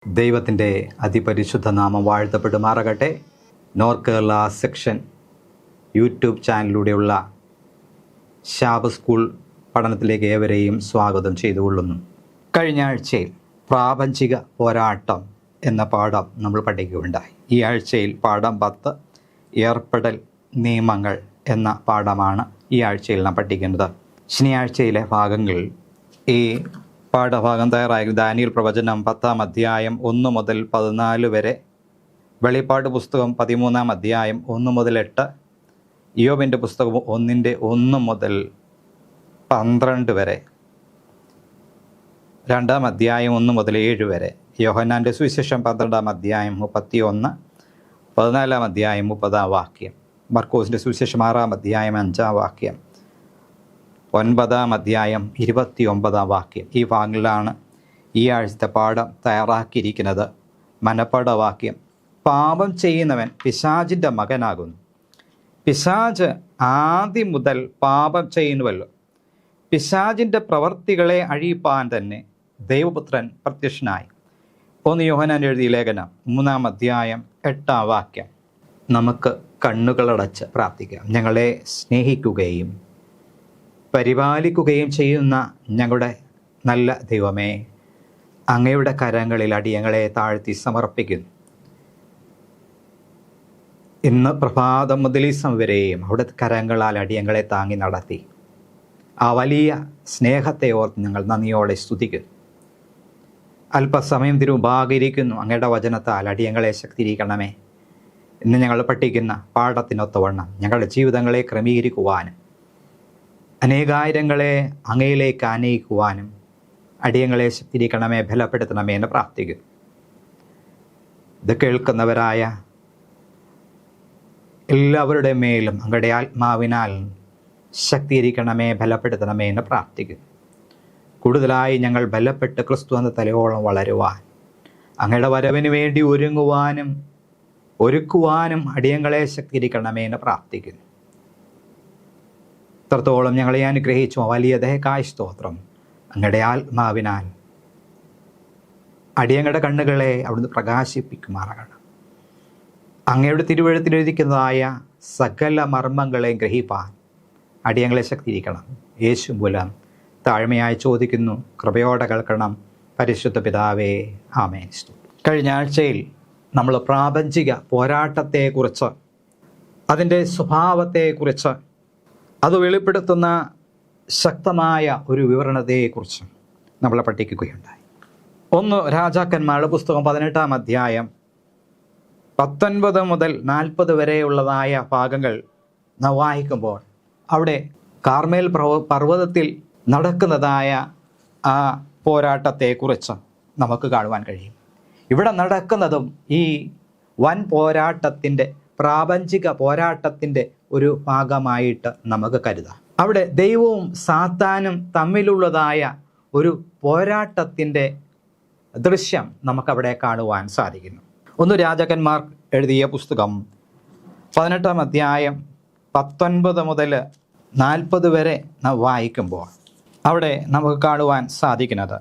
ദൈവത്തിൻ്റെ അതിപരിശുദ്ധ നാമം വാഴ്ത്തപ്പെടുമാറാകട്ടെ. നോർത്ത് കേരള സെക്ഷൻ യൂട്യൂബ് ചാനലിലൂടെയുള്ള ശാബ സ്കൂൾ പഠനത്തിലേക്ക് ഏവരെയും സ്വാഗതം ചെയ്തുകൊള്ളുന്നു. കഴിഞ്ഞ ആഴ്ചയിൽ പ്രാപഞ്ചിക പോരാട്ടം എന്ന പാഠം നമ്മൾ പഠിക്കുകയുണ്ടായി. ഈ ആഴ്ചയിൽ പാഠം 10 ഏർപ്പെടൽ നിയമങ്ങൾ എന്ന പാഠമാണ് ഈ ആഴ്ചയിൽ നാം പഠിക്കേണ്ടത്. ശനിയാഴ്ചയിലെ ഭാഗങ്ങൾ ഈ പാഠഭാഗം തയ്യാറായി ദാനിയേൽ പ്രവചനം 10-ാം അധ്യായം 1 മുതൽ 14 വരെ, വെളിപ്പാട് പുസ്തകം 13-ാം അധ്യായം 1 മുതൽ 8, ഇയ്യോബിൻ്റെ പുസ്തകം 1 മുതൽ 12 വരെ, 2-ാം അധ്യായം 1 മുതൽ 7 വരെ, യോഹന്നാൻ്റെ സുവിശേഷം 12-ാം അധ്യായം 31, 14-ാം അധ്യായം 30-ാം വാക്യം, മർക്കോസിൻ്റെ സുവിശേഷം 6-ാം അധ്യായം 5-ാം വാക്യം, 9-ാം അധ്യായം 29-ാം വാക്യം. ഈ ഭാഗങ്ങളിലാണ് ഈ ആഴ്ചത്തെ പാഠം തയ്യാറാക്കിയിരിക്കുന്നത്. മനപ്പാഠവാക്യം: പാപം ചെയ്യുന്നവൻ പിശാചിൻ്റെ മകനാകുന്നു. പിശാച് ആദ്യം മുതൽ പാപം ചെയ്യുന്നുവല്ലോ. പിശാചിൻ്റെ പ്രവർത്തികളെ അഴിപ്പാൻ തന്നെ ദൈവപുത്രൻ പ്രത്യക്ഷനായി. 1 യോഹന്നാൻ എഴുതിയ ലേഖനം 3-ാം അധ്യായം 8-ാം വാക്യം. നമുക്ക് കണ്ണുകളടച്ച് പ്രാർത്ഥിക്കാം. ഞങ്ങളെ സ്നേഹിക്കുകയും പരിപാലിക്കുകയും ചെയ്യുന്ന ഞങ്ങളുടെ നല്ല ദൈവമേ, അങ്ങയുടെ കരങ്ങളിൽ അടിയങ്ങളെ താഴ്ത്തി സമർപ്പിക്കുന്നു. ഇന്ന് പ്രഭാതം മുതൽ ഈ വരെയും അവിടെ കരങ്ങളാൽ അടിയങ്ങളെ താങ്ങി നടത്തി ആ വലിയ സ്നേഹത്തെ ഓർത്ത് ഞങ്ങൾ നന്ദിയോടെ സ്തുതിക്കുന്നു. അല്പസമയം തിരുമുമ്പാകിരിക്കുന്നു. അങ്ങയുടെ വചനത്താൽ അടിയങ്ങളെ ശക്തീകരിക്കണമേ. ഇന്ന് ഞങ്ങൾ പഠിക്കുന്ന പാഠത്തിനൊത്തവണ്ണം ഞങ്ങളുടെ ജീവിതങ്ങളെ ക്രമീകരിക്കുവാനും അനേകായിരങ്ങളെ അങ്ങയിലേക്ക് ആനയിക്കുവാനും അടിയങ്ങളെ ശക്തീകരിക്കണമേ, ബലപ്പെടുത്തണമേ എന്ന് പ്രാർത്ഥിക്കുന്നു. ഇത് കേൾക്കുന്നവരായ എല്ലാവരുടെ മേലും അങ്ങയുടെ ആത്മാവിനാൽ ശക്തീകരിക്കണമേ, ബലപ്പെടുത്തണമേ എന്ന് പ്രാർത്ഥിക്കുന്നു. കൂടുതലായി ഞങ്ങൾ ബലപ്പെട്ട് ക്രിസ്തു എന്ന തലയോളം വളരുവാൻ, അങ്ങയുടെ വരവിന് വേണ്ടി ഒരുക്കുവാനും അടിയങ്ങളെ ശക്തീകരിക്കണമേ എന്ന് പ്രാർത്ഥിക്കുന്നു. ഇത്രത്തോളം ഞങ്ങളെ അനുഗ്രഹിച്ചു വലിയ ദയക്കായ സ്തോത്രം. അങ്ങയുടെ ആത്മാവിനാൽ അടിയങ്ങളുടെ കണ്ണുകളെ അവിടുന്ന് പ്രകാശിപ്പിക്കുമാറാകണം. അങ്ങയുടെ തിരുവെഴുത്തിലെഴുതിക്കുന്നതായ സകല മർമ്മങ്ങളെയും ഗ്രഹിപ്പാൻ അടിയങ്ങളെ ശക്തിയിരിക്കണം. യേശു മൂലം താഴ്മയായി ചോദിക്കുന്നു, കൃപയോടെ കേൾക്കണം. പരിശുദ്ധ പിതാവേ, ആമേൻ. കഴിഞ്ഞ ആഴ്ചയിൽ നമ്മൾ പ്രാപഞ്ചിക പോരാട്ടത്തെക്കുറിച്ച്, അതിൻ്റെ സ്വഭാവത്തെക്കുറിച്ച്, അത് വെളിപ്പെടുത്തുന്ന ശക്തമായ ഒരു വിവരണത്തെക്കുറിച്ച് നമ്മൾ പഠിക്കുകയുണ്ടായി. 1 രാജാക്കന്മാരുടെ പുസ്തകം 18-ാം അധ്യായം 19 മുതൽ 40 വരെയുള്ളതായ ഭാഗങ്ങൾ നാം വായിക്കുമ്പോൾ അവിടെ കാർമേൽ പർവ്വതത്തിൽ നടക്കുന്നതായ ആ പോരാട്ടത്തെക്കുറിച്ച് നമുക്ക് കാണുവാൻ കഴിയും. ഇവിടെ നടക്കുന്നതും ഈ വൻ പോരാട്ടത്തിൻ്റെ, പ്രാപഞ്ചിക പോരാട്ടത്തിൻ്റെ ഒരു ഭാഗമായിട്ട് നമുക്ക് കരുതാം. അവിടെ ദൈവവും സാത്താനും തമ്മിലുള്ളതായ ഒരു പോരാട്ടത്തിൻ്റെ ദൃശ്യം നമുക്കവിടെ കാണുവാൻ സാധിക്കുന്നു. 1 രാജാക്കന്മാർ എഴുതിയ പുസ്തകം 18-ാം അധ്യായം 19 മുതൽ 40 വരെ നാം വായിക്കുമ്പോൾ അവിടെ നമുക്ക് കാണുവാൻ സാധിക്കുന്നത്,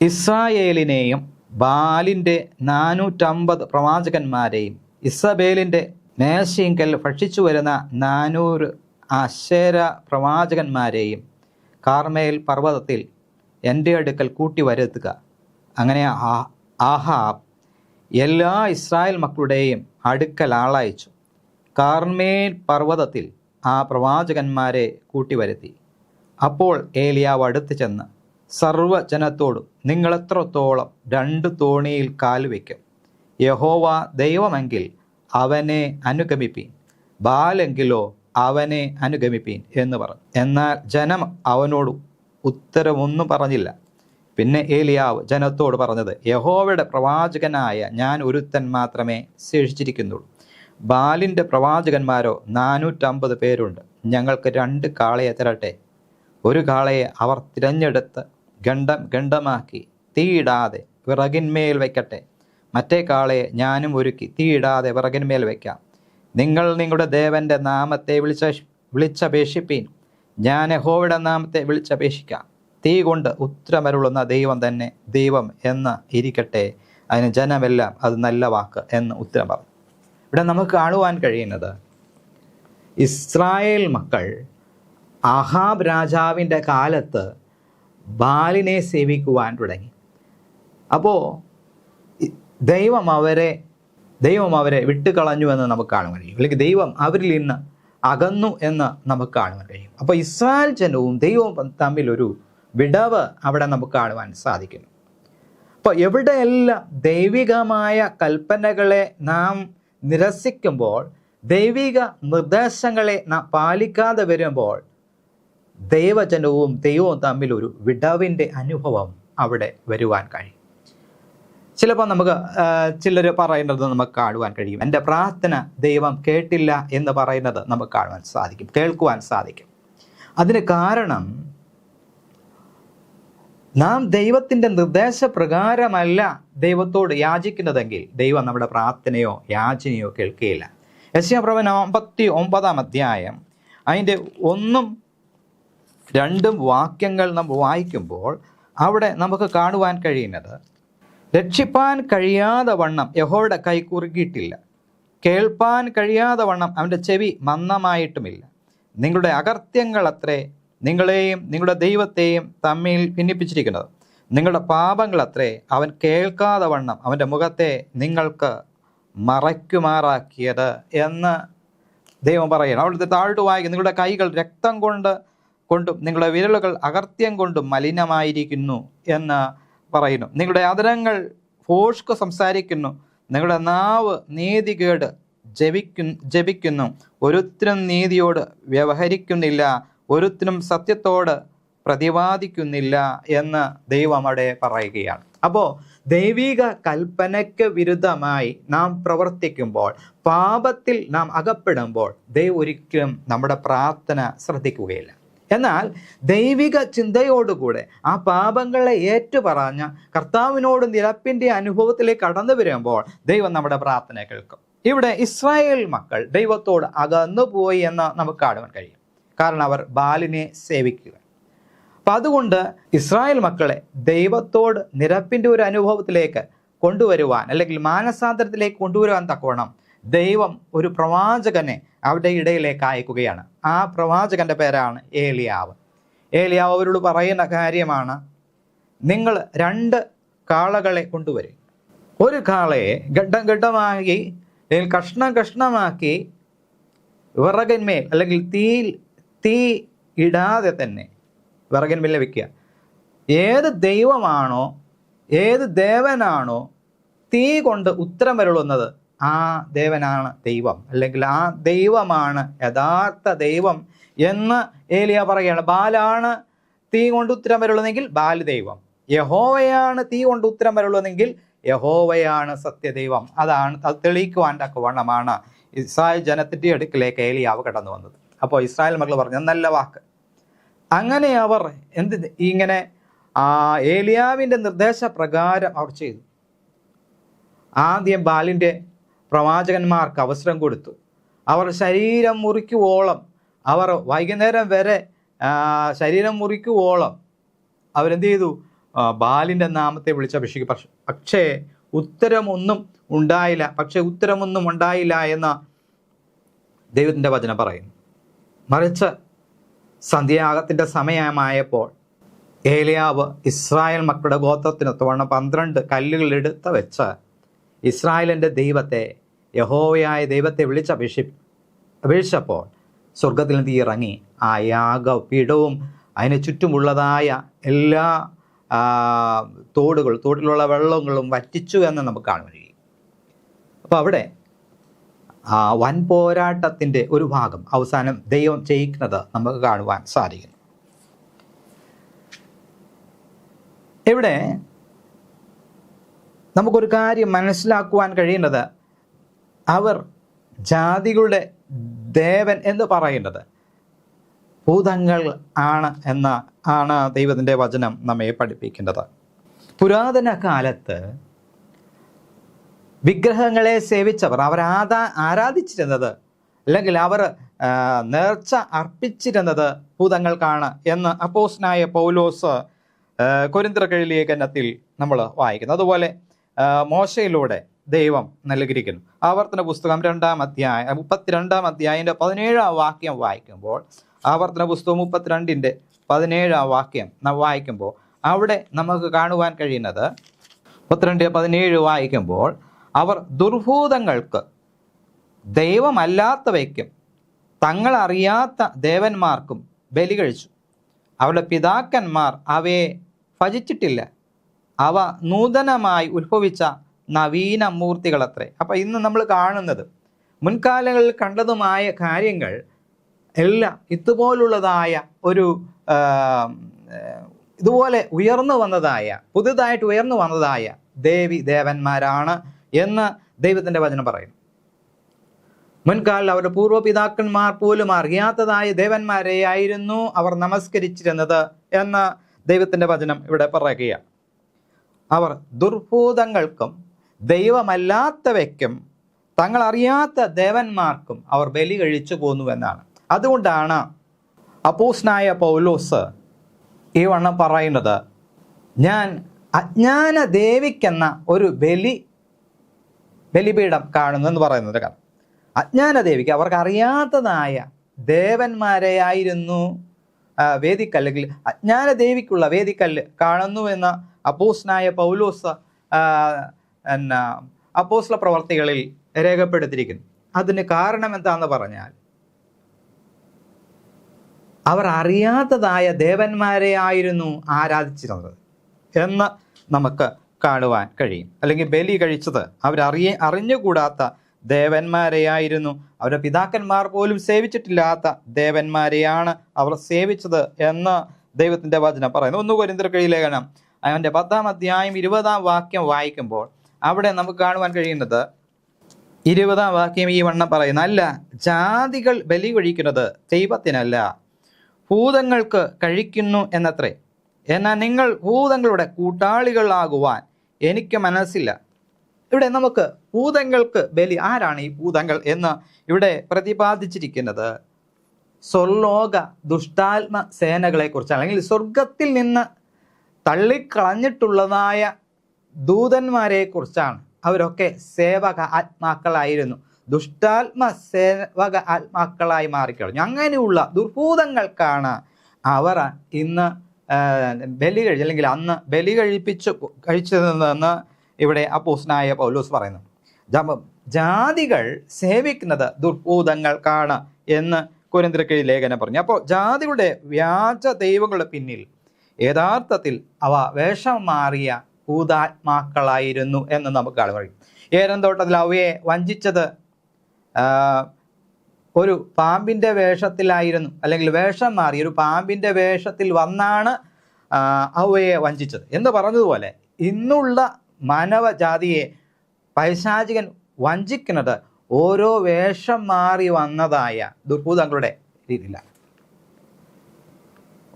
ഇസ്രായേലിനെയും ബാലിൻ്റെ 450 പ്രവാചകന്മാരെയും ഇസബേലിൻ്റെ മേശയിങ്കൽ ഭക്ഷിച്ചു വരുന്ന 400 അശേര പ്രവാചകന്മാരെയും കാർമേൽ പർവ്വതത്തിൽ എൻ്റെ അടുക്കൽ കൂട്ടി വരുത്തുക. അങ്ങനെ ആഹാബ് എല്ലാ ഇസ്രായേൽ മക്കളുടെയും അടുക്കൽ ആളയച്ചു. കാർമേൽ പർവ്വതത്തിൽ ആ പ്രവാചകന്മാരെ കൂട്ടിവരുത്തി. അപ്പോൾ ഏലിയാവ് അടുത്ത് ചെന്ന് സർവ്വജനത്തോടും, നിങ്ങൾ എത്രത്തോളം 2 തോണിയിൽ കാൽ വയ്ക്കും? യഹോവ ദൈവമെങ്കിൽ അവനെ അനുഗമിപ്പീൻ, ബാലെങ്കിലോ അവനെ അനുഗമിപ്പീൻ എന്ന് പറഞ്ഞു. എന്നാൽ ജനം അവനോട് ഉത്തരമൊന്നും പറഞ്ഞില്ല. പിന്നെ ഏലിയാവ് ജനത്തോട് പറഞ്ഞത്, യഹോവയുടെ പ്രവാചകനായ ഞാൻ ഒരുത്തൻ മാത്രമേ ശേഷിച്ചിരിക്കുന്നുള്ളൂ. ബാലിൻ്റെ പ്രവാചകന്മാരോ 450 പേരുണ്ട്. ഞങ്ങൾക്ക് 2 കാളയെ തരട്ടെ. ഒരു കാളയെ അവർ തിരഞ്ഞെടുത്ത് ഖണ്ഡമാക്കി തീയിടാതെ വിറകിന്മേൽ വയ്ക്കട്ടെ. മറ്റേ കാളയെ ഞാനും ഒരുക്കി തീയിടാതെ വിറകിന്മേൽ വയ്ക്കാം. നിങ്ങൾ നിങ്ങളുടെ ദേവൻ്റെ നാമത്തെ വിളിച്ചപേക്ഷിപ്പീൻ. ഞാൻ യഹോവയുടെ നാമത്തെ വിളിച്ചപേക്ഷിക്കാം. തീ കൊണ്ട് ഉത്തരമരുളുന്ന ദൈവം തന്നെ ദൈവം എന്ന് ഇരിക്കട്ടെ. അതിന് ജനമെല്ലാം അത് നല്ല വാക്ക് എന്ന് ഉത്തരം പറഞ്ഞു. ഇവിടെ നമുക്ക് കാണുവാൻ കഴിയുന്നത് ഇസ്രായേൽ മക്കൾ ആഹാബ് രാജാവിൻ്റെ കാലത്ത് ബാലിനെ സേവിക്കുവാൻ തുടങ്ങി. അപ്പോൾ ദൈവം അവരെ വിട്ടുകളഞ്ഞു എന്ന് നമുക്ക് കാണുവാൻ കഴിയും, അല്ലെങ്കിൽ ദൈവം അവരിൽ നിന്ന് അകന്നു എന്ന് നമുക്ക് കാണുവാൻ കഴിയും. അപ്പോൾ ഇസ്രായേൽ ജനവും ദൈവവും തമ്മിലൊരു വിടവ് അവിടെ നമുക്ക് കാണുവാൻ സാധിക്കുന്നു. അപ്പോൾ എവിടെയെല്ലാം ദൈവികമായ കൽപ്പനകളെ നാം നിരസിക്കുമ്പോൾ, ദൈവിക നിർദ്ദേശങ്ങളെ നാം പാലിക്കാതെ വരുമ്പോൾ ദൈവജനവും ദൈവവും തമ്മിലൊരു വിടവിൻ്റെ അനുഭവം അവിടെ വരുവാൻ കഴിയും. ചിലപ്പോൾ നമുക്ക് ചിലർ പറയുന്നത് നമുക്ക് കാണുവാൻ കഴിയും, എൻ്റെ പ്രാർത്ഥന ദൈവം കേട്ടില്ല എന്ന് പറയുന്നത് നമുക്ക് കാണുവാൻ സാധിക്കും, കേൾക്കുവാൻ സാധിക്കും. അതിന് കാരണം നാം ദൈവത്തിൻ്റെ നിർദ്ദേശപ്രകാരമല്ല ദൈവത്തോട് യാചിക്കുന്നതെങ്കിൽ ദൈവം നമ്മുടെ പ്രാർത്ഥനയോ യാചനയോ കേൾക്കുകയില്ല. യെശയ്യാപ്രവചനം 59 അധ്യായം അതിൻ്റെ 1, 2 വാക്യങ്ങൾ നമ്മൾ വായിക്കുമ്പോൾ അവിടെ നമുക്ക് കാണുവാൻ കഴിയുന്നത്, രക്ഷിപ്പാൻ കഴിയാതെ വണ്ണം യഹോവയുടെ കൈ കുറുകിയിട്ടില്ല, കേൾപ്പാൻ കഴിയാതെ വണ്ണം അവൻ്റെ ചെവി മന്ദമായിട്ടുമില്ല. നിങ്ങളുടെ അകൃത്യങ്ങളത്രേ നിങ്ങളെയും നിങ്ങളുടെ ദൈവത്തെയും തമ്മിൽ ഭിന്നിപ്പിച്ചിരിക്കുന്നത്. നിങ്ങളുടെ പാപങ്ങളത്രേ അവൻ കേൾക്കാതെ വണ്ണം അവൻ്റെ മുഖത്തെ നിങ്ങൾക്ക് മറയ്ക്കുമാറാക്കിയത് എന്ന് ദൈവം പറയുന്നു. അവിടുത്തെ താഴ്ത്തു വായിക്കും, നിങ്ങളുടെ കൈകൾ രക്തം കൊണ്ടും നിങ്ങളുടെ വിരലുകൾ അകൃത്യം കൊണ്ടും മലിനമായിരിക്കുന്നു എന്ന് പറയുന്നു. നിങ്ങളുടെ അധരങ്ങൾ ഭോഷ്ക് സംസാരിക്കുന്നു, നിങ്ങളുടെ നാവ് നീതികേട് ജപിക്കുന്നു. ഒരുത്തനും നീതിയോട് വ്യവഹരിക്കുന്നില്ല, ഒരുത്തനും സത്യത്തോട് പ്രതിവാദിക്കുന്നില്ല എന്ന് ദൈവം അവിടെ പറയുകയാണ്. അപ്പോൾ ദൈവിക കൽപ്പനയ്ക്ക് വിരുദ്ധമായി നാം പ്രവർത്തിക്കുമ്പോൾ, പാപത്തിൽ നാം അകപ്പെടുമ്പോൾ ദൈവം ഒരിക്കലും നമ്മുടെ പ്രാർത്ഥന ശ്രദ്ധിക്കുകയില്ല. എന്നാൽ ദൈവിക ചിന്തയോടുകൂടെ ആ പാപങ്ങളെ ഏറ്റുപറഞ്ഞ കർത്താവിനോട് നിരപ്പിൻ്റെ അനുഭവത്തിലേക്ക് കടന്നു വരുമ്പോൾ ദൈവം നമ്മുടെ പ്രാർത്ഥന കേൾക്കും. ഇവിടെ ഇസ്രായേൽ മക്കൾ ദൈവത്തോട് അകന്നുപോയി എന്ന് നമുക്ക് കാണുവാൻ കഴിയും. കാരണം അവർ ബാലിനെ സേവിക്കുക. അപ്പം അതുകൊണ്ട് ഇസ്രായേൽ മക്കളെ ദൈവത്തോട് നിരപ്പിൻ്റെ ഒരു അനുഭവത്തിലേക്ക് കൊണ്ടുവരുവാൻ, അല്ലെങ്കിൽ മാനസാന്തരത്തിലേക്ക് കൊണ്ടുവരുവാൻ തക്കവണ്ണം ദൈവം ഒരു പ്രവാചകനെ അവരുടെ ഇടയിലേക്ക് അയക്കുകയാണ്. ആ പ്രവാചകന്റെ പേരാണ് ഏലിയാവ്. ഏലിയാവ് അവരോട് പറയുന്ന കാര്യമാണ്, നിങ്ങൾ 2 കാളകളെ കൊണ്ടുവരും. ഒരു കാളയെ ഘട്ടമാക്കി അല്ലെങ്കിൽ കഷ്ണമാക്കി വിറകന്മേൽ അല്ലെങ്കിൽ തീ ഇടാതെ തന്നെ വിറകന്മേൽ വെക്കുക. ഏത് ദൈവമാണോ, ഏത് ദേവനാണോ തീ കൊണ്ട് ഉത്തരം വരുള്ളുന്നത്, ആ ദേവനാണ് ദൈവം, അല്ലെങ്കിൽ ആ ദൈവമാണ് യഥാർത്ഥ ദൈവം എന്ന് ഏലിയ പറയുകയാണ്. ബാലാണ് തീ കൊണ്ട് ഉത്തരം വരുള്ളതെങ്കിൽ ബാൽ ദൈവം, യഹോവയാണ് തീ കൊണ്ട് ഉത്തരം വരുള്ളതെങ്കിൽ യഹോവയാണ് സത്യദൈവം. അത് തെളിയിക്കുവാൻ തക്കവണ്ണമാണ് ഇസ്രായേൽ ജനത്തിൻ്റെ അടുക്കിലേക്ക് ഏലിയാവ് കടന്നു വന്നത്. അപ്പോൾ ഇസ്രായേൽ മക്കൾ പറഞ്ഞു, നല്ല വാക്ക്. അങ്ങനെ അവർ ഇങ്ങനെ ഏലിയാവിൻ്റെ നിർദ്ദേശപ്രകാരം അവർ ചെയ്തു. ആദ്യം ബാലിൻ്റെ പ്രവാചകന്മാർക്ക് അവസരം കൊടുത്തു. അവർ ശരീരം മുറിക്കുവോളം, അവർ വൈകുന്നേരം വരെ ശരീരം മുറിക്കുവോളം അവരെന്ത് ചെയ്തു? ബാലിൻ്റെ നാമത്തെ വിളിച്ചപേക്ഷിക്കും. പക്ഷേ ഉത്തരമൊന്നും ഉണ്ടായില്ല എന്ന് ദൈവത്തിൻ്റെ വചനം പറയുന്നു. മറിച്ച് സന്ധ്യാഗത്തിൻ്റെ സമയമായപ്പോൾ ഏലിയാവ് ഇസ്രായേൽ മക്കളുടെ ഗോത്രത്തിനൊത്തവണ്ണം 12 കല്ലുകൾ എടുത്ത് വെച്ച് ഇസ്രായേലിൻ്റെ ദൈവത്തെ, യഹോവയായ ദൈവത്തെ വിളിച്ചപ്പോൾ സ്വർഗത്തിൽ നിന്ന് ഇറങ്ങി ആ യാഗപീഠവും അതിന് ചുറ്റുമുള്ളതായ എല്ലാ തോട്ടിലുള്ള വെള്ളങ്ങളും വറ്റിച്ചു എന്ന് നമുക്ക് കാണാൻ കഴിയും. അപ്പോൾ അവിടെ വൻ പോരാട്ടത്തിൻ്റെ ഒരു ഭാഗം അവസാനം ദൈവം ജയിക്കുന്നത് നമുക്ക് കാണുവാൻ സാധിക്കുന്നു. ഇവിടെ നമുക്കൊരു കാര്യം മനസ്സിലാക്കുവാൻ കഴിയുന്നത്, അവർ ജാതികളുടെ ദേവൻ എന്ന് പറയുന്നത് ഭൂതങ്ങൾ ആണ് ദൈവത്തിൻ്റെ വചനം നമ്മെ പഠിപ്പിക്കുന്നത്. പുരാതന കാലത്ത് വിഗ്രഹങ്ങളെ സേവിച്ചവർ, അവർ ആരാധിച്ചിരുന്നത്, അല്ലെങ്കിൽ അവർ നേർച്ച അർപ്പിച്ചിരുന്നത് ഭൂതങ്ങൾക്കാണ് എന്ന് അപ്പോസ്തലനായ പൗലോസ് കൊരിന്ത്യർക്കെഴുതിയ ലേഖനത്തിൽ നമ്മൾ വായിക്കുന്നു. അതുപോലെ മോശയിലൂടെ ദൈവം നൽകിയിരിക്കുന്നു. ആവർത്തന പുസ്തകം 2-ാം അധ്യായം 32-ാം അധ്യായത്തിൻ്റെ 17-ാം വാക്യം വായിക്കുമ്പോൾ, ആവർത്തന പുസ്തകം 32-ന്റെ 17-ാം വാക്യം നാം വായിക്കുമ്പോൾ അവിടെ നമുക്ക് കാണുവാൻ കഴിയുന്നത്, 32-17 വായിക്കുമ്പോൾ, അവർ ദുർഭൂതങ്ങൾക്ക് ദൈവമല്ലാത്തവയ്ക്കും തങ്ങളറിയാത്ത ദേവന്മാർക്കും ബലി കഴിച്ചു. അവരുടെ പിതാക്കന്മാർ അവയെ ഭജിച്ചിട്ടില്ല. അവ നൂതനമായി ഉത്ഭവിച്ച നവീന മൂർത്തികളത്രേ. അപ്പം ഇന്ന് നമ്മൾ കാണുന്നത്, മുൻകാലങ്ങളിൽ കണ്ടതുമായ കാര്യങ്ങൾ എല്ലാം ഇതുപോലുള്ളതായ ഒരു ഇതുപോലെ പുതുതായിട്ട് ഉയർന്നു വന്നതായ ദേവന്മാരാണ് എന്ന് ദൈവത്തിൻ്റെ വചനം പറയുന്നു. മുൻകാലം അവരുടെ പൂർവ്വപിതാക്കന്മാർ പോലും അറിയാത്തതായ ദേവന്മാരെയായിരുന്നു അവർ നമസ്കരിച്ചിരുന്നത് എന്ന് ദൈവത്തിൻ്റെ വചനം ഇവിടെ പറയുകയാണ്. അവർ ദുർഭൂതങ്ങൾക്കും ദൈവമല്ലാത്തവയ്ക്കും തങ്ങൾ അറിയാത്ത ദേവന്മാർക്കും അവർ ബലി കഴിച്ചു പോന്നുവെന്നാണ്. അതുകൊണ്ടാണ് അപ്പോസ്തലനായ പൗലോസ് ഈ വണ്ണം പറയുന്നത്, ഞാൻ അജ്ഞാന ദേവിക്കെന്ന ഒരു ബലിപീഠം കാണുന്നു എന്ന് പറയുന്നത്. കാരണം അജ്ഞാന ദേവിക്ക് അവർക്ക് അറിയാത്തതായ ദേവന്മാരെയായിരുന്നു വേദിക്കല്ലെങ്കിൽ അജ്ഞാന ദേവിക്കുള്ള വേദിക്കല്ല് കാണുന്നു എന്ന് അപ്പോസ്തലനായ പൗലോസ് അപ്പോസ്തല പ്രവർത്തികളിൽ രേഖപ്പെടുത്തിയിരിക്കുന്നു. അതിന് കാരണം എന്താണെന്ന് പറഞ്ഞാൽ, അവർ അറിയാത്തതായ ദേവന്മാരെ ആയിരുന്നു ആരാധിച്ചിരുന്നത് എന്ന് നമുക്ക് കാണുവാൻ കഴിയും. അല്ലെങ്കിൽ ബലി കഴിച്ചത് അറിഞ്ഞുകൂടാത്ത ദേവന്മാരെയായിരുന്നു. അവരുടെ പിതാക്കന്മാർ പോലും സേവിച്ചിട്ടില്ലാത്ത ദേവന്മാരെയാണ് അവർ സേവിച്ചത് എന്ന് ദൈവത്തിൻ്റെ വചനം പറയുന്നു. 1 കൊരിന്ത്യർ ലേഖനം അതിൻ്റെ 10-ാം അധ്യായം 20-ാം വാക്യം വായിക്കുമ്പോൾ അവിടെ നമുക്ക് കാണുവാൻ കഴിയുന്നത്, 20-ാം വാക്യം ഈ വണ്ണം പറയുന്നു, അല്ല, ജാതികൾ ബലി കഴിക്കുന്നത് ദൈവത്തിനല്ല, ഭൂതങ്ങൾക്ക് കഴിക്കുന്നു എന്നത്രേ. എന്നാൽ നിങ്ങൾ ഭൂതങ്ങളുടെ കൂട്ടാളികളാകുവാൻ എനിക്ക് മനസ്സില്ല. ഇവിടെ നമുക്ക് ഭൂതങ്ങൾക്ക് ബലി, ആരാണ് ഈ ഭൂതങ്ങൾ എന്ന് ഇവിടെ പ്രതിപാദിച്ചിരിക്കുന്നത് സ്വർലോക ദുഷ്ടാത്മ സേനകളെ കുറിച്ചാണ്. അല്ലെങ്കിൽ സ്വർഗത്തിൽ നിന്ന് തള്ളിക്കളഞ്ഞിട്ടുള്ളതായ ദൂതന്മാരെ കുറിച്ചാണ്. അവരൊക്കെ സേവക ആത്മാക്കളായിരുന്നു, ദുഷ്ടാത്മ സേവക ആത്മാക്കളായി മാറിക്കഴിഞ്ഞു. അങ്ങനെയുള്ള ദുർഭൂതങ്ങൾക്കാണ് അവർ ഇന്ന് ബലി അല്ലെങ്കിൽ അന്ന് ബലി കഴിച്ചതെന്ന് ഇവിടെ അപ്പോസ്തലനായ പൗലോസ് പറയുന്നു. ജാതികൾ സേവിക്കുന്നത് ദുർഭൂതങ്ങൾക്കാണ് എന്ന് കൊരിന്ത്യർക്ക് ലേഖനം പറഞ്ഞു. അപ്പോൾ ജാതികളുടെ വ്യാജ ദൈവങ്ങളുടെ പിന്നിൽ യഥാർത്ഥത്തിൽ അവ വേഷം മാറിയ ഭൂതാത്മാക്കളായിരുന്നു എന്ന് നമുക്ക് കാണാൻ കഴിയും. ഏദൻ തോട്ടത്തിൽ അവയെ വഞ്ചിച്ചത് ഒരു പാമ്പിൻ്റെ വേഷത്തിലായിരുന്നു, അല്ലെങ്കിൽ വേഷം മാറി ഒരു പാമ്പിൻ്റെ വേഷത്തിൽ വന്നാണ് അവയെ വഞ്ചിച്ചത് എന്ന് പറഞ്ഞതുപോലെ ഇന്നുള്ള മാനവജാതിയെ പൈശാചികൻ വഞ്ചിക്കുന്നത് ഓരോ വേഷം മാറി വന്നതായ ദുർഭൂതങ്ങളുടെ രീതിയിലാണ്.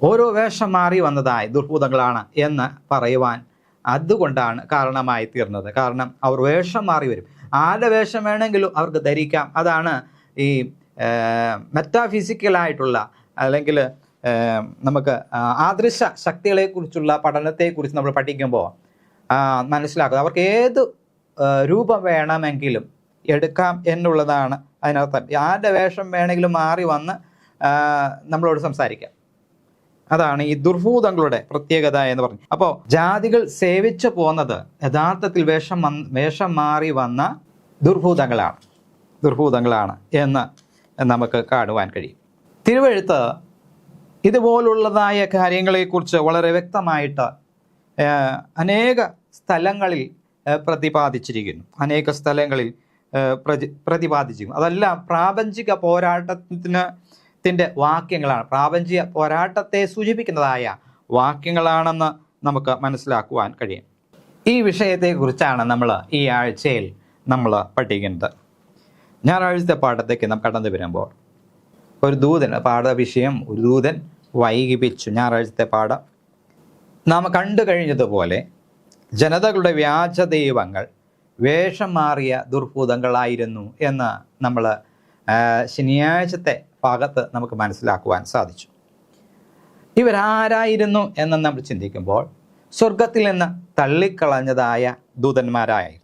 ഓരോ വേഷം മാറി വന്നതായ ദുർഭൂതങ്ങളാണ് എന്ന് പറയുവാൻ അതുകൊണ്ടാണ് കാരണമായി തീർന്നത്. കാരണം അവർ വേഷം മാറി വരും. ആരുടെ വേഷം വേണമെങ്കിലും അവർക്ക് ധരിക്കാം. അതാണ് ഈ മെറ്റാഫിസിക്കലായിട്ടുള്ള അല്ലെങ്കിൽ നമുക്ക് ആദൃശ ശക്തികളെക്കുറിച്ചുള്ള പഠനത്തെക്കുറിച്ച് നമ്മൾ പഠിക്കുമ്പോൾ മനസ്സിലാക്കുക. അവർക്ക് ഏത് രൂപം വേണമെങ്കിലും എടുക്കാം എന്നുള്ളതാണ് അതിനർത്ഥം. ആരുടെ വേഷം വേണമെങ്കിലും മാറി വന്ന് നമ്മളോട് സംസാരിക്കാം. അതാണ് ഈ ദുർഭൂതങ്ങളുടെ പ്രത്യേകത എന്ന് പറഞ്ഞു. അപ്പോൾ ജാതികൾ സേവിച്ചു പോന്നത് യഥാർത്ഥത്തിൽ വേഷം മാറി വന്ന ദുർഭൂതങ്ങളാണ് എന്ന് നമുക്ക് കാണുവാൻ കഴിയും. തിരുവെഴുത്ത് ഇതുപോലുള്ളതായ കാര്യങ്ങളെക്കുറിച്ച് വളരെ വ്യക്തമായിട്ട് അനേക സ്ഥലങ്ങളിൽ പ്രതിപാദിച്ചിരിക്കുന്നു. അതെല്ലാം പ്രാപഞ്ചിക പോരാട്ടത്തിൻ്റെ വാക്യങ്ങളാണ്. പ്രാപഞ്ചിക പോരാട്ടത്തെ സൂചിപ്പിക്കുന്നതായ വാക്യങ്ങളാണെന്ന് നമുക്ക് മനസ്സിലാക്കുവാൻ കഴിയും. ഈ വിഷയത്തെക്കുറിച്ചാണ് നമ്മൾ ഈ ആഴ്ചയിൽ നമ്മൾ പഠിക്കുന്നത്. ഞായറാഴ്ചത്തെ പാഠത്തേക്ക് നാം കടന്നു വരുമ്പോൾ ഒരു ദൂതൻ വൈകിപ്പിച്ചു. ഞായറാഴ്ചത്തെ പാഠം നാം കണ്ടു കഴിഞ്ഞതുപോലെ ജനതകളുടെ വ്യാജ ദൈവങ്ങൾ വേഷം മാറിയ ദുർഭൂതങ്ങളായിരുന്നു എന്ന് നമ്മൾ ശനിയാഴ്ചത്തെ ഭാഗത്ത് നമുക്ക് മനസ്സിലാക്കുവാൻ സാധിച്ചു. ഇവരാരായിരുന്നു എന്ന് നമ്മൾ ചിന്തിക്കുമ്പോൾ സ്വർഗത്തിൽ നിന്ന് തള്ളിക്കളഞ്ഞതായ ദൂതന്മാരായിരുന്നു.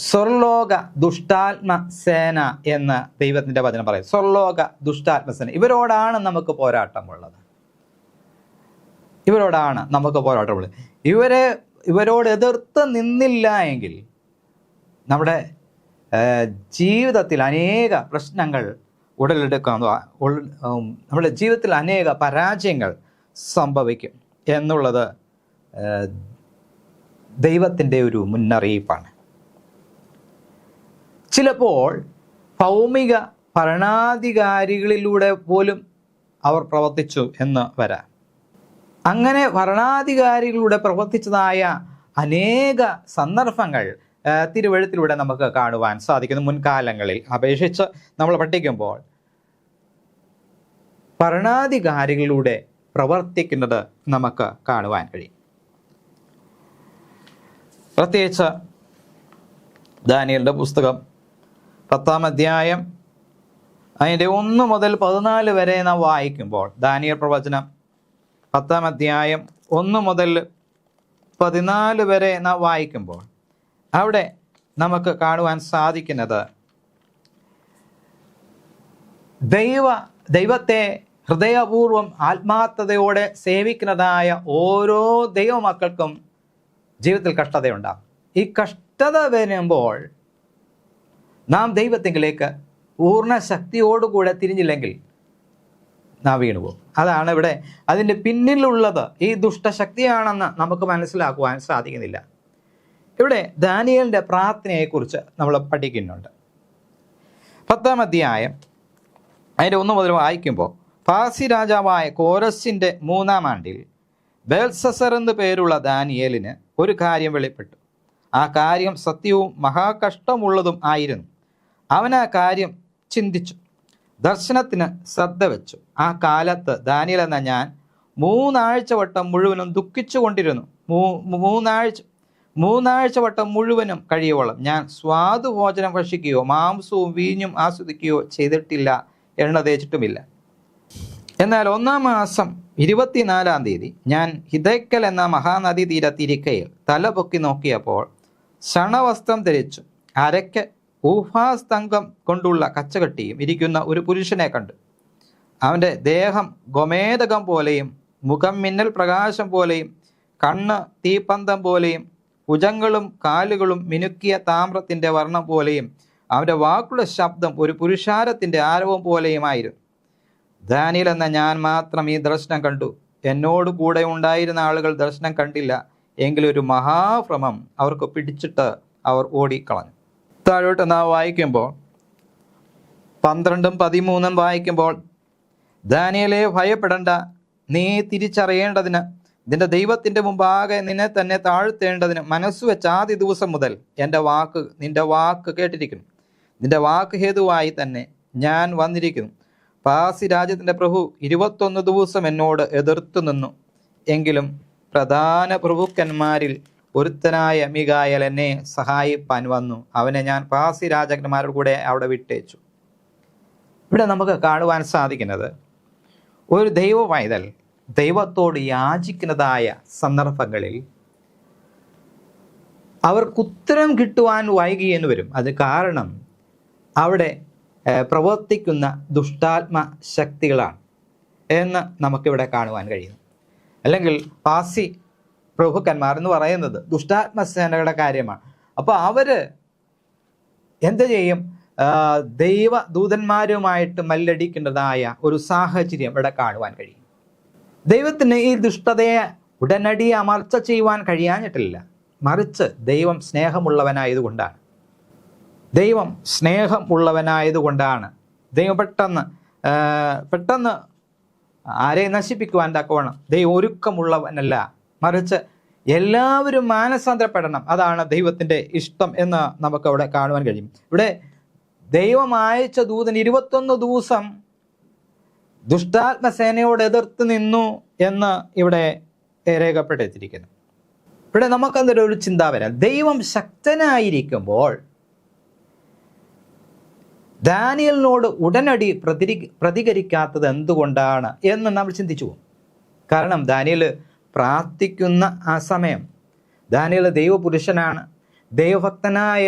സ്വർലോക ദുഷ്ടാത്മ സേന എന്ന് ദൈവത്തിൻ്റെ വചനം പറയും. സ്വർലോക ദുഷ്ടാത്മസേന, ഇവരോടാണ് നമുക്ക് പോരാട്ടമുള്ളത്. ഇവരോട് എതിർത്ത് നിന്നില്ല എങ്കിൽ നമ്മുടെ ജീവിതത്തിൽ അനേക പ്രശ്നങ്ങൾ നമ്മുടെ ജീവിതത്തിൽ അനേക പരാജയങ്ങൾ സംഭവിക്കും എന്നുള്ളത് ദൈവത്തിൻ്റെ ഒരു മുന്നറിയിപ്പാണ്. ചിലപ്പോൾ ഭൗമിക ഭരണാധികാരികളിലൂടെ പോലും അവർ പ്രവർത്തിച്ചു എന്ന് വരാം. അങ്ങനെ ഭരണാധികാരികളിലൂടെ പ്രവർത്തിച്ചതായ അനേക സന്ദർഭങ്ങൾ തിരുവെഴുത്തിലൂടെ നമുക്ക് കാണുവാൻ സാധിക്കുന്നു. മുൻകാലങ്ങളിൽ അപേക്ഷിച്ച് നമ്മൾ പഠിക്കുമ്പോൾ ഭരണാധികാരികളിലൂടെ പ്രവർത്തിക്കുന്നത് നമുക്ക് കാണുവാൻ കഴിയും. പ്രത്യേകിച്ച് ദാനിയേലിന്റെ പുസ്തകം 10-ാം അധ്യായം അതിൻ്റെ 1 മുതൽ 14 വരെ നാം വായിക്കുമ്പോൾ, ദാനിയേൽ പ്രവചനം 10-ാം അധ്യായം 1 മുതൽ 14 വരെ നാം വായിക്കുമ്പോൾ അവിടെ നമുക്ക് കാണുവാൻ സാധിക്കുന്നത് ദൈവത്തെ ഹൃദയപൂർവ്വം ആത്മാർത്ഥതയോടെ സേവിക്കുന്നതായ ഓരോ ദൈവമക്കൾക്കും ജീവിതത്തിൽ കഷ്ടതയുണ്ടാകും. ഈ കഷ്ടത വരുമ്പോൾ നാം ദൈവത്തിങ്കിലേക്ക് പൂർണ്ണ ശക്തിയോടുകൂടെ തിരിഞ്ഞില്ലെങ്കിൽ നാം വീണുപോകും. അതാണ് ഇവിടെ അതിൻ്റെ പിന്നിലുള്ളത്. ഈ ദുഷ്ടശക്തിയാണെന്ന് നമുക്ക് മനസ്സിലാക്കുവാൻ സാധിക്കുന്നില്ല. ഇവിടെ ദാനിയേലിൻ്റെ പ്രാർത്ഥനയെക്കുറിച്ച് നമ്മൾ പഠിക്കുന്നുണ്ട്. 10-ാം അധ്യായം അതിൻ്റെ 1 മുതൽ വായിക്കുമ്പോൾ, പാസി രാജാവായ കോരസിൻ്റെ 3-ാം ആണ്ടിൽ ബേൽസസർ എന്ന് പേരുള്ള ദാനിയേലിന് ഒരു കാര്യം വെളിപ്പെട്ടു. ആ കാര്യം സത്യവും മഹാകഷ്ടമുള്ളതും ആയിരുന്നു. അവൻ ആ കാര്യം ചിന്തിച്ചു, ദർശനത്തിന് ശ്രദ്ധ വെച്ചു. ആ കാലത്ത് ദാനിയേൽ എന്ന ഞാൻ 3 ആഴ്ച വട്ടം മുഴുവനും ദുഃഖിച്ചു കൊണ്ടിരുന്നു. 3 ആഴ്ച വട്ടം മുഴുവനും കഴിയുവോളം ഞാൻ സ്വാദുഭോജനം ഭക്ഷിക്കുകയോ മാംസവും വീഞ്ഞും ആസ്വദിക്കുകയോ ചെയ്തിട്ടില്ല, എണ്ണ തേച്ചിട്ടുമില്ല. എന്നാൽ 1-ാം മാസം 24-ാം തീയതി ഞാൻ ഹിദയ്ക്കൽ എന്ന മഹാനദി തീരത്തിരിക്കയിൽ തല പൊക്കി നോക്കിയപ്പോൾ ശണവസ്ത്രം ധരിച്ചു അരയ്ക്ക് ഊഹാസ്തംഗം കൊണ്ടുള്ള കച്ചകെട്ടിയും ഇരിക്കുന്ന ഒരു പുരുഷനെ കണ്ടു. അവൻ്റെ ദേഹം ഗോമേതകം പോലെയും മുഖം മിന്നൽ പ്രകാശം പോലെയും കണ്ണ് തീപ്പന്തം പോലെയും ഭുജങ്ങളും കാലുകളും മിനുക്കിയ താമ്രത്തിൻ്റെ വർണ്ണം പോലെയും അവൻ്റെ വാക്കുകളുടെ ശബ്ദം ഒരു പുരുഷാരത്തിൻ്റെ ആരവം പോലെയുമായിരുന്നു. ദാനിയേൽ എന്ന ഞാൻ മാത്രം ഈ ദർശനം കണ്ടു. എന്നോട് കൂടെ ഉണ്ടായിരുന്ന ആളുകൾ ദർശനം കണ്ടില്ല. എങ്കിലൊരു മഹാഭ്രമം അവർക്ക് പിടിച്ചിട്ട് അവർ ഓടിക്കളഞ്ഞു. താഴോട്ട് നാം വായിക്കുമ്പോൾ 12-ഉം 13-ഉം വായിക്കുമ്പോൾ, ദാനിയേലേ ഭയപ്പെടേണ്ട, നീ തിരിച്ചറിയേണ്ടതിന് നിന്റെ ദൈവത്തിൻ്റെ മുമ്പാകെ നിന്നെ തന്നെ താഴ്ത്തേണ്ടതിന് മനസ്സുവെച്ച ആദ്യ ദിവസം മുതൽ നിന്റെ വാക്ക് കേട്ടിരിക്കുന്നു. നിന്റെ വാക്ക് ഹേതുവായി തന്നെ ഞാൻ വന്നിരിക്കുന്നു. പാസി രാജ്യത്തിൻ്റെ പ്രഭു 21 ദിവസം എന്നോട് എതിർത്തു നിന്നു. എങ്കിലും പ്രധാന പ്രഭുക്കന്മാരിൽ ഒരുത്തനായ മിഖായേൽ എന്നെ സഹായിപ്പാൻ വന്നു. അവനെ ഞാൻ പാസി രാജാക്കന്മാരുടെ കൂടെ അവിടെ വിട്ടേച്ചു. ഇവിടെ നമുക്ക് കാണുവാൻ സാധിക്കുന്നത്, ഒരു ദൈവ പൈതൽ ദൈവത്തോട് യാചിക്കുന്നതായ സന്ദർഭങ്ങളിൽ അവർക്കുത്തരം കിട്ടുവാൻ വൈകിയെന്ന് വരും. അത് കാരണം അവിടെ പ്രവർത്തിക്കുന്ന ദുഷ്ടാത്മ ശക്തികളാണ് എന്ന് നമുക്കിവിടെ കാണുവാൻ കഴിയുന്നു. അല്ലെങ്കിൽ പാസി പ്രഭുക്കന്മാർ എന്ന് പറയുന്നത് ദുഷ്ടാത്മസേനയുടെ കാര്യമാണ്. അപ്പോൾ അവർ എന്ത് ചെയ്യും? ദൈവദൂതന്മാരുമായിട്ട് മല്ലടിക്കേണ്ടതായ ഒരു സാഹചര്യം ഇവിടെ കാണുവാൻ കഴിയും. ദൈവത്തിന് ഈ ദുഷ്ടതയെ ഉടനടി അമർച്ച ചെയ്യുവാൻ കഴിയാഞ്ഞിട്ടില്ല. മറിച്ച് ദൈവം സ്നേഹമുള്ളവനായതുകൊണ്ടാണ്. ദൈവം പെട്ടെന്ന് ആരെയും നശിപ്പിക്കുവാൻ തക്കവണ്ണം ദൈവം ഒരുക്കമുള്ളവനല്ല. മറിച്ച് എല്ലാവരും മാനസാന്തരപ്പെടണം. അതാണ് ദൈവത്തിൻ്റെ ഇഷ്ടം എന്ന് നമുക്ക് അവിടെ കാണുവാൻ കഴിയും. ഇവിടെ ദൈവം അയച്ച ദൂതൻ 21 ദിവസം ദുഷ്ടാത്മസേനയോട് എതിർത്ത് നിന്നു എന്ന് ഇവിടെ രേഖപ്പെടുത്തിയിരിക്കുന്നു. ഇവിടെ നമുക്കെന്തൊരു ഒരു ചിന്ത വരാം. ദൈവം ശക്തനായിരിക്കുമ്പോൾ ദാനിയേലിനോട് ഉടനടി പ്രതികരിക്കാത്തത് എന്തുകൊണ്ടാണ് എന്ന് നമ്മൾ ചിന്തിച്ചു പോകും. കാരണം ദാനിയേൽ പ്രാർത്ഥിക്കുന്ന ആ സമയം, ദാനിയേൽ ദൈവപുരുഷനാണ്, ദൈവഭക്തനായ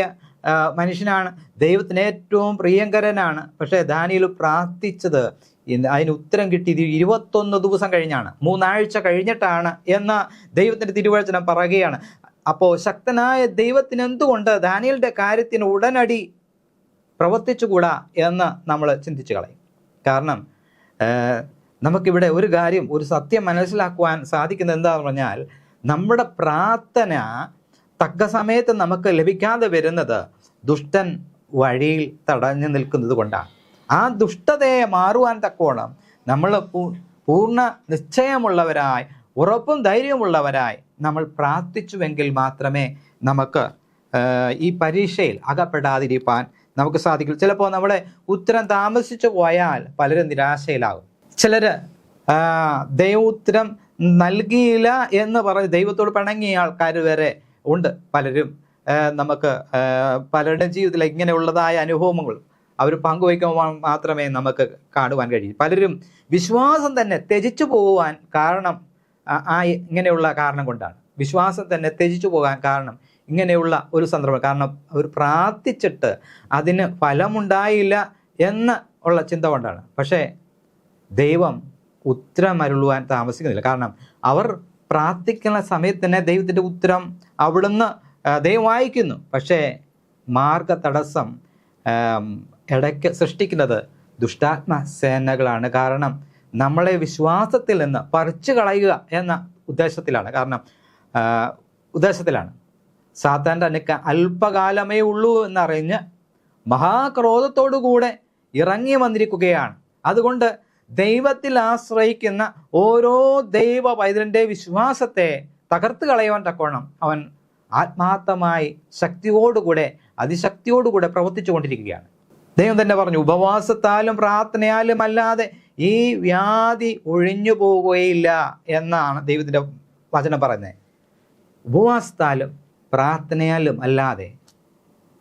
മനുഷ്യനാണ്, ദൈവത്തിന് ഏറ്റവും പ്രിയങ്കരനാണ്. പക്ഷേ ദാനിയേൽ പ്രാർത്ഥിച്ചത്, അതിന് ഉത്തരം കിട്ടിയത് 21 ദിവസം കഴിഞ്ഞാണ്, 3 ആഴ്ച കഴിഞ്ഞിട്ടാണ് എന്ന് ദൈവത്തിൻ്റെ തിരുവചനം പറയുകയാണ്. അപ്പോൾ ശക്തനായ ദൈവത്തിന് എന്തുകൊണ്ട് ദാനിയേലിൻ്റെ കാര്യത്തിന് ഉടനടി പ്രവർത്തിച്ചുകൂടാ എന്ന് നമ്മൾ ചിന്തിച്ചു കളയും. കാരണം നമുക്കിവിടെ ഒരു കാര്യം, ഒരു സത്യം മനസ്സിലാക്കുവാൻ സാധിക്കുന്നത് എന്താണെന്ന് പറഞ്ഞാൽ, നമ്മുടെ പ്രാർത്ഥന തക്ക സമയത്ത് നമുക്ക് ലഭിക്കാതെ വരുന്നത് ദുഷ്ടൻ വഴിയിൽ തടഞ്ഞു നിൽക്കുന്നത് കൊണ്ടാണ്. ആ ദുഷ്ടതയെ മാറുവാൻ തക്കോണം നമ്മൾ പൂർണ്ണ നിശ്ചയമുള്ളവരായി, ഉറപ്പും ധൈര്യമുള്ളവരായി നമ്മൾ പ്രാർത്ഥിച്ചുവെങ്കിൽ മാത്രമേ നമുക്ക് ഈ പരീക്ഷയിൽ അകപ്പെടാതിരിക്കാൻ നമുക്ക് സാധിക്കും. ചിലപ്പോൾ നമ്മുടെ ഉത്തരം താമസിച്ചു പോയാൽ പലരും നിരാശയിലാകും. ചിലർ ദൈവ ഉത്തരം നൽകിയില്ല എന്ന് പറഞ്ഞ് ദൈവത്തോട് പിണങ്ങിയ ആൾക്കാർ വരെ ഉണ്ട്. പലരും നമുക്ക് പലരുടെ ജീവിതത്തിൽ ഇങ്ങനെയുള്ളതായ അനുഭവങ്ങൾ അവർ പങ്കുവയ്ക്കുമ്പോൾ മാത്രമേ നമുക്ക് കാണുവാൻ കഴിയൂ. പലരും വിശ്വാസം തന്നെ ത്യജിച്ചു പോകുവാൻ കാരണം ഇങ്ങനെയുള്ള കാരണം കൊണ്ടാണ്. വിശ്വാസം തന്നെ ത്യജിച്ചു പോകാൻ കാരണം ഇങ്ങനെയുള്ള ഒരു സന്ദർഭം. കാരണം അവർ പ്രാർത്ഥിച്ചിട്ട് അതിന് ഫലമുണ്ടായില്ല എന്ന് ഉള്ള ചിന്ത കൊണ്ടാണ്. പക്ഷേ ദൈവം ഉത്തരം അരുളുവാൻ താമസിക്കുന്നില്ല. കാരണം അവർ പ്രാർത്ഥിക്കുന്ന സമയത്ത് തന്നെ ദൈവത്തിൻ്റെ ഉത്തരം അവിടുന്ന് ദൈവം വായിക്കുന്നു. പക്ഷേ മാർഗ തടസ്സം ഇടയ്ക്ക് സൃഷ്ടിക്കുന്നത് ദുഷ്ടാത്മ സേനകളാണ്. കാരണം നമ്മളെ വിശ്വാസത്തിൽ നിന്ന് പറിച്ചു കളയുക എന്ന ഉദ്ദേശത്തിലാണ്. സാത്താൻ്റെ അനുക്ക അല്പകാലമേ ഉള്ളൂ എന്നറിഞ്ഞ് മഹാക്രോധത്തോടുകൂടെ ഇറങ്ങി വന്നിരിക്കുകയാണ്. അതുകൊണ്ട് ദൈവത്തിൽ ആശ്രയിക്കുന്ന ഓരോ ദൈവ പൈതലിൻ്റെ വിശ്വാസത്തെ തകർത്ത് കളയുവാൻ തക്കോണം അവൻ ആത്മാർത്ഥമായി ശക്തിയോടുകൂടെ അതിശക്തിയോടുകൂടെ പ്രവർത്തിച്ചു കൊണ്ടിരിക്കുകയാണ്. ദൈവം തന്നെ പറഞ്ഞു, ഉപവാസത്താലും പ്രാർത്ഥനയാലും അല്ലാതെ ഈ വ്യാധി ഒഴിഞ്ഞു പോവുകയില്ല എന്നാണ് ദൈവത്തിൻ്റെ വചനം പറയുന്നത്. ഉപവാസത്താലും പ്രാർത്ഥനയാലും അല്ലാതെ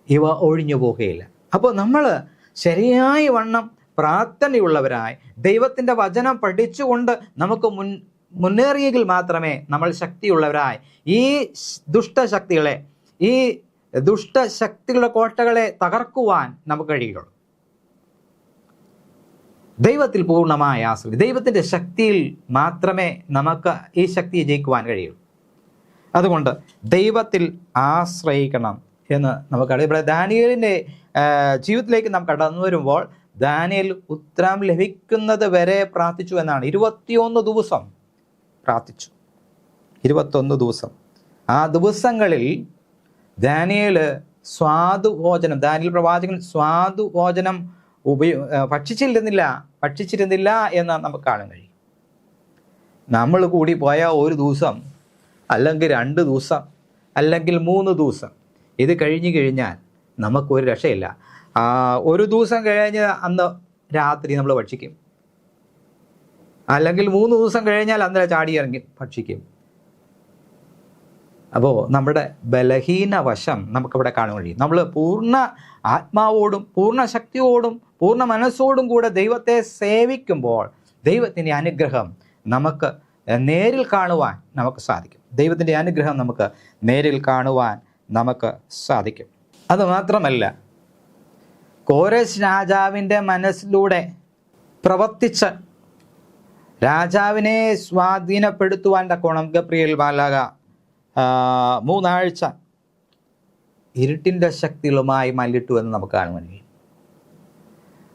ഇവ ഒഴിഞ്ഞു പോവുകയില്ല. അപ്പോൾ നമ്മൾ ശരിയായ വണ്ണം പ്രാർത്ഥനയുള്ളവരായി ദൈവത്തിൻ്റെ വചനം പഠിച്ചുകൊണ്ട് നമുക്ക് മുന്നേറിയെങ്കിൽ മാത്രമേ നമ്മൾ ശക്തിയുള്ളവരായി ഈ ദുഷ്ടശക്തികളുടെ കോട്ടകളെ തകർക്കുവാൻ നമുക്ക് കഴിയുള്ളൂ. ദൈവത്തിൽ പൂർണ്ണമായ ആശ്രയം, ദൈവത്തിൻ്റെ ശക്തിയിൽ മാത്രമേ നമുക്ക് ഈ ശക്തിയെ ജയിക്കുവാൻ കഴിയുള്ളൂ. അതുകൊണ്ട് ദൈവത്തിൽ ആശ്രയിക്കണം എന്ന് നമുക്കറിയാം. ഇവിടെ ദാനിയേലിൻ്റെ ജീവിതത്തിലേക്ക് നാം കടന്നു വരുമ്പോൾ ദാനിയേൽ ഉത്തരം ലഭിക്കുന്നത് വരെ പ്രാർത്ഥിച്ചു എന്നാണ്. 21 ദിവസം പ്രാർത്ഥിച്ചു. 21 ദിവസം. ആ ദിവസങ്ങളിൽ ദാനിയേൽ ദാനിയേൽ പ്രവാചകൻ സ്വാദുഭോജനം ഭക്ഷിച്ചിരുന്നില്ല എന്ന് നമുക്ക് കാണാൻ കഴിയും. നമ്മൾ കൂടി പോയ ഒരു ദിവസം, അല്ലെങ്കിൽ 2 ദിവസം, അല്ലെങ്കിൽ 3 ദിവസം, ഇത് കഴിഞ്ഞാൽ നമുക്കൊരു രക്ഷയില്ല. ഒരു ദിവസം കഴിഞ്ഞ് അന്ന് രാത്രി നമ്മൾ ഭക്ഷിക്കും, അല്ലെങ്കിൽ 3 ദിവസം കഴിഞ്ഞാൽ അന്നേരം ചാടി ഇറങ്ങി ഭക്ഷിക്കും. അപ്പോൾ നമ്മുടെ ബലഹീന വശം നമുക്കിവിടെ കാണാൻ കഴിയും. നമ്മൾ പൂർണ്ണ ആത്മാവോടും പൂർണ്ണ ശക്തിയോടും പൂർണ്ണ മനസ്സോടും കൂടെ ദൈവത്തെ സേവിക്കുമ്പോൾ ദൈവത്തിൻ്റെ അനുഗ്രഹം നമുക്ക് നേരിൽ കാണുവാൻ നമുക്ക് സാധിക്കും. ദൈവത്തിൻ്റെ അനുഗ്രഹം നമുക്ക് നേരിൽ കാണുവാൻ നമുക്ക് സാധിക്കും. അതുമാത്രമല്ല, കോരേശ് രാജാവിൻ്റെ മനസ്സിലൂടെ പ്രവർത്തിച്ച് രാജാവിനെ സ്വാധീനപ്പെടുത്തുവാൻ തക്കോണം ഗബ്രിയേൽ മാലാഖ 3 ആഴ്ച ഇരുട്ടിൻ്റെ ശക്തികളുമായി മല്ലിട്ടു എന്ന് നമുക്ക് കാണുവാൻ കഴിയും.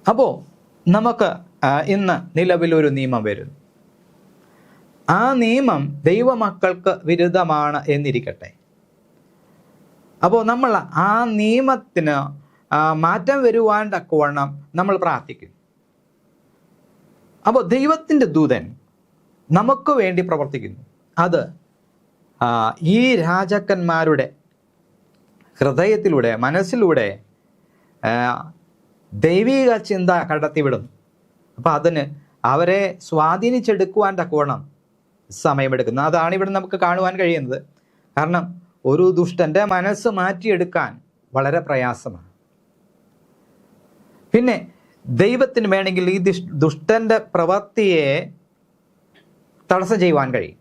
അപ്പോൾ നമുക്ക് ഇന്ന് നിലവിലൊരു നിയമം വരുന്നു. ആ നിയമം ദൈവമക്കൾക്ക് വിരുദ്ധമാണ് എന്നിരിക്കട്ടെ. അപ്പോൾ നമ്മൾ ആ നിയമത്തിന് മാറ്റം വരുവാൻ തക്കവണ്ണം നമ്മൾ പ്രാർത്ഥിക്കും. അപ്പോൾ ദൈവത്തിൻ്റെ ദൂതൻ നമുക്ക് വേണ്ടി പ്രവർത്തിക്കുന്നു. അത് ഈ രാജാക്കന്മാരുടെ ഹൃദയത്തിലൂടെ, മനസ്സിലൂടെ ദൈവിക ചിന്ത കടത്തിവിടുന്നു. അപ്പോൾ അതിന് അവരെ സ്വാധീനിച്ചെടുക്കുവാൻ തക്കവണ്ണം സമയമെടുക്കുന്നു. അതാണ് ഇവിടെ നമുക്ക് കാണുവാൻ കഴിയുന്നത്. കാരണം ഒരു ദുഷ്ടൻ്റെ മനസ്സ് മാറ്റിയെടുക്കാൻ വളരെ പ്രയാസമാണ്. പിന്നെ ദൈവത്തിന് വേണമെങ്കിൽ ഈ ദുഷ്ടൻ്റെ പ്രവൃത്തിയെ തടസ്സം ചെയ്യുവാൻ കഴിയും.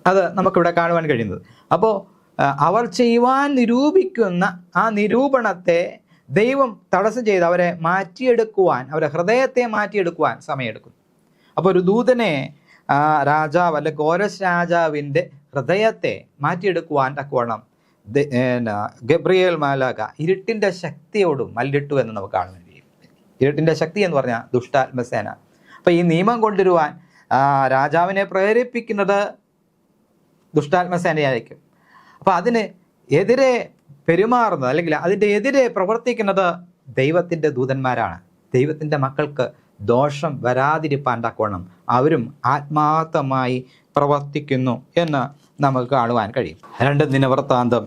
അത് നമുക്കിവിടെ കാണുവാൻ കഴിയുന്നത്. അപ്പോൾ അവർ ചെയ്യുവാൻ നിരൂപിക്കുന്ന ആ നിരൂപണത്തെ ദൈവം തടസ്സം ചെയ്ത് അവരെ മാറ്റിയെടുക്കുവാൻ, അവരെ ഹൃദയത്തെ മാറ്റിയെടുക്കുവാൻ സമയമെടുക്കും. അപ്പോൾ ഒരു ദൂതനെ രാജാവ് അല്ലെ കോരസ് രാജാവിൻ്റെ ഹൃദയത്തെ മാറ്റിയെടുക്കുവാൻ തക്കവണ്ണം ഗബ്രിയേൽ മാലാഖ ഇരുട്ടിൻ്റെ ശക്തിയോടും മല്ലിട്ടു എന്ന് നമുക്ക് കാണാൻ കഴിയും. ഇരുട്ടിൻ്റെ ശക്തി എന്ന് പറഞ്ഞാൽ ദുഷ്ടാത്മസേന. അപ്പോൾ ഈ നിയമം കൊണ്ടുവരുവാൻ രാജാവിനെ പ്രേരിപ്പിക്കുന്നത് ദുഷ്ടാത്മസേനയായിരിക്കും. അപ്പോൾ അതിന് എതിരെ പെരുമാറുന്നത് അല്ലെങ്കിൽ അതിൻ്റെ എതിരെ പ്രവർത്തിക്കുന്നത് ദൈവത്തിൻ്റെ ദൂതന്മാരാണ്. ദൈവത്തിൻ്റെ മക്കൾക്ക് ദോഷം വരാതിരിപ്പാൻ തക്കവണ്ണം അവരും ആത്മാർത്ഥമായി പ്രവർത്തിക്കുന്നു എന്ന് നമുക്ക് കാണുവാൻ കഴിയും. 2 ദിനവൃത്താന്തം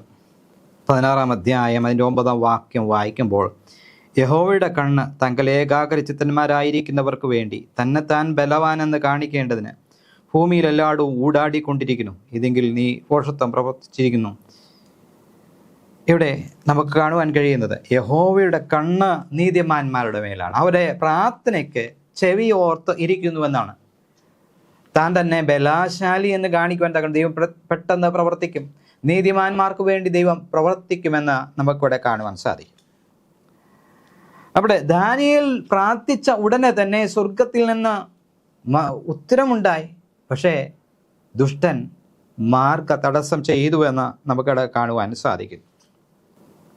16-ാം അധ്യായം അതിൻ്റെ 9-ാം വാക്യം വായിക്കുമ്പോൾ, യഹോവയുടെ കണ്ണ് തങ്ങൾ ഏകാഗ്രചിത്തന്മാരായിരിക്കുന്നവർക്ക് വേണ്ടി തന്നെത്താൻ ബലവാനെന്ന് കാണിക്കേണ്ടതിന് ഭൂമിയിൽ എല്ലായിടവും ഊടാടിക്കൊണ്ടിരിക്കുന്നു. ഇതെങ്കിൽ നീ ഭോഷത്വം പ്രവർത്തിച്ചിരിക്കുന്നു. ഇവിടെ നമുക്ക് കാണുവാൻ കഴിയുന്നത് യഹോവയുടെ കണ്ണ് നീതിമാന്മാരുടെ മേലാണ്. അവരുടെ പ്രാർത്ഥനയ്ക്ക് ചെവി ഓർത്ത് ഇരിക്കുന്നുവെന്നാണ്. താൻ തന്നെ ബലാശാലി എന്ന് കാണിക്കുവാൻ തക്കണം ദൈവം പെട്ടെന്ന് പ്രവർത്തിക്കും. നീതിമാന്മാർക്ക് വേണ്ടി ദൈവം പ്രവർത്തിക്കുമെന്ന് നമുക്കിവിടെ കാണുവാൻ സാധിക്കും. അവിടെ ദാനിയേൽ പ്രാർത്ഥിച്ച ഉടനെ തന്നെ സ്വർഗത്തിൽ നിന്ന് ഉത്തരമുണ്ടായി. പക്ഷേ ദുഷ്ടൻ മാർഗ തടസ്സം ചെയ്തുവെന്ന് നമുക്കിവിടെ കാണുവാൻ സാധിക്കും.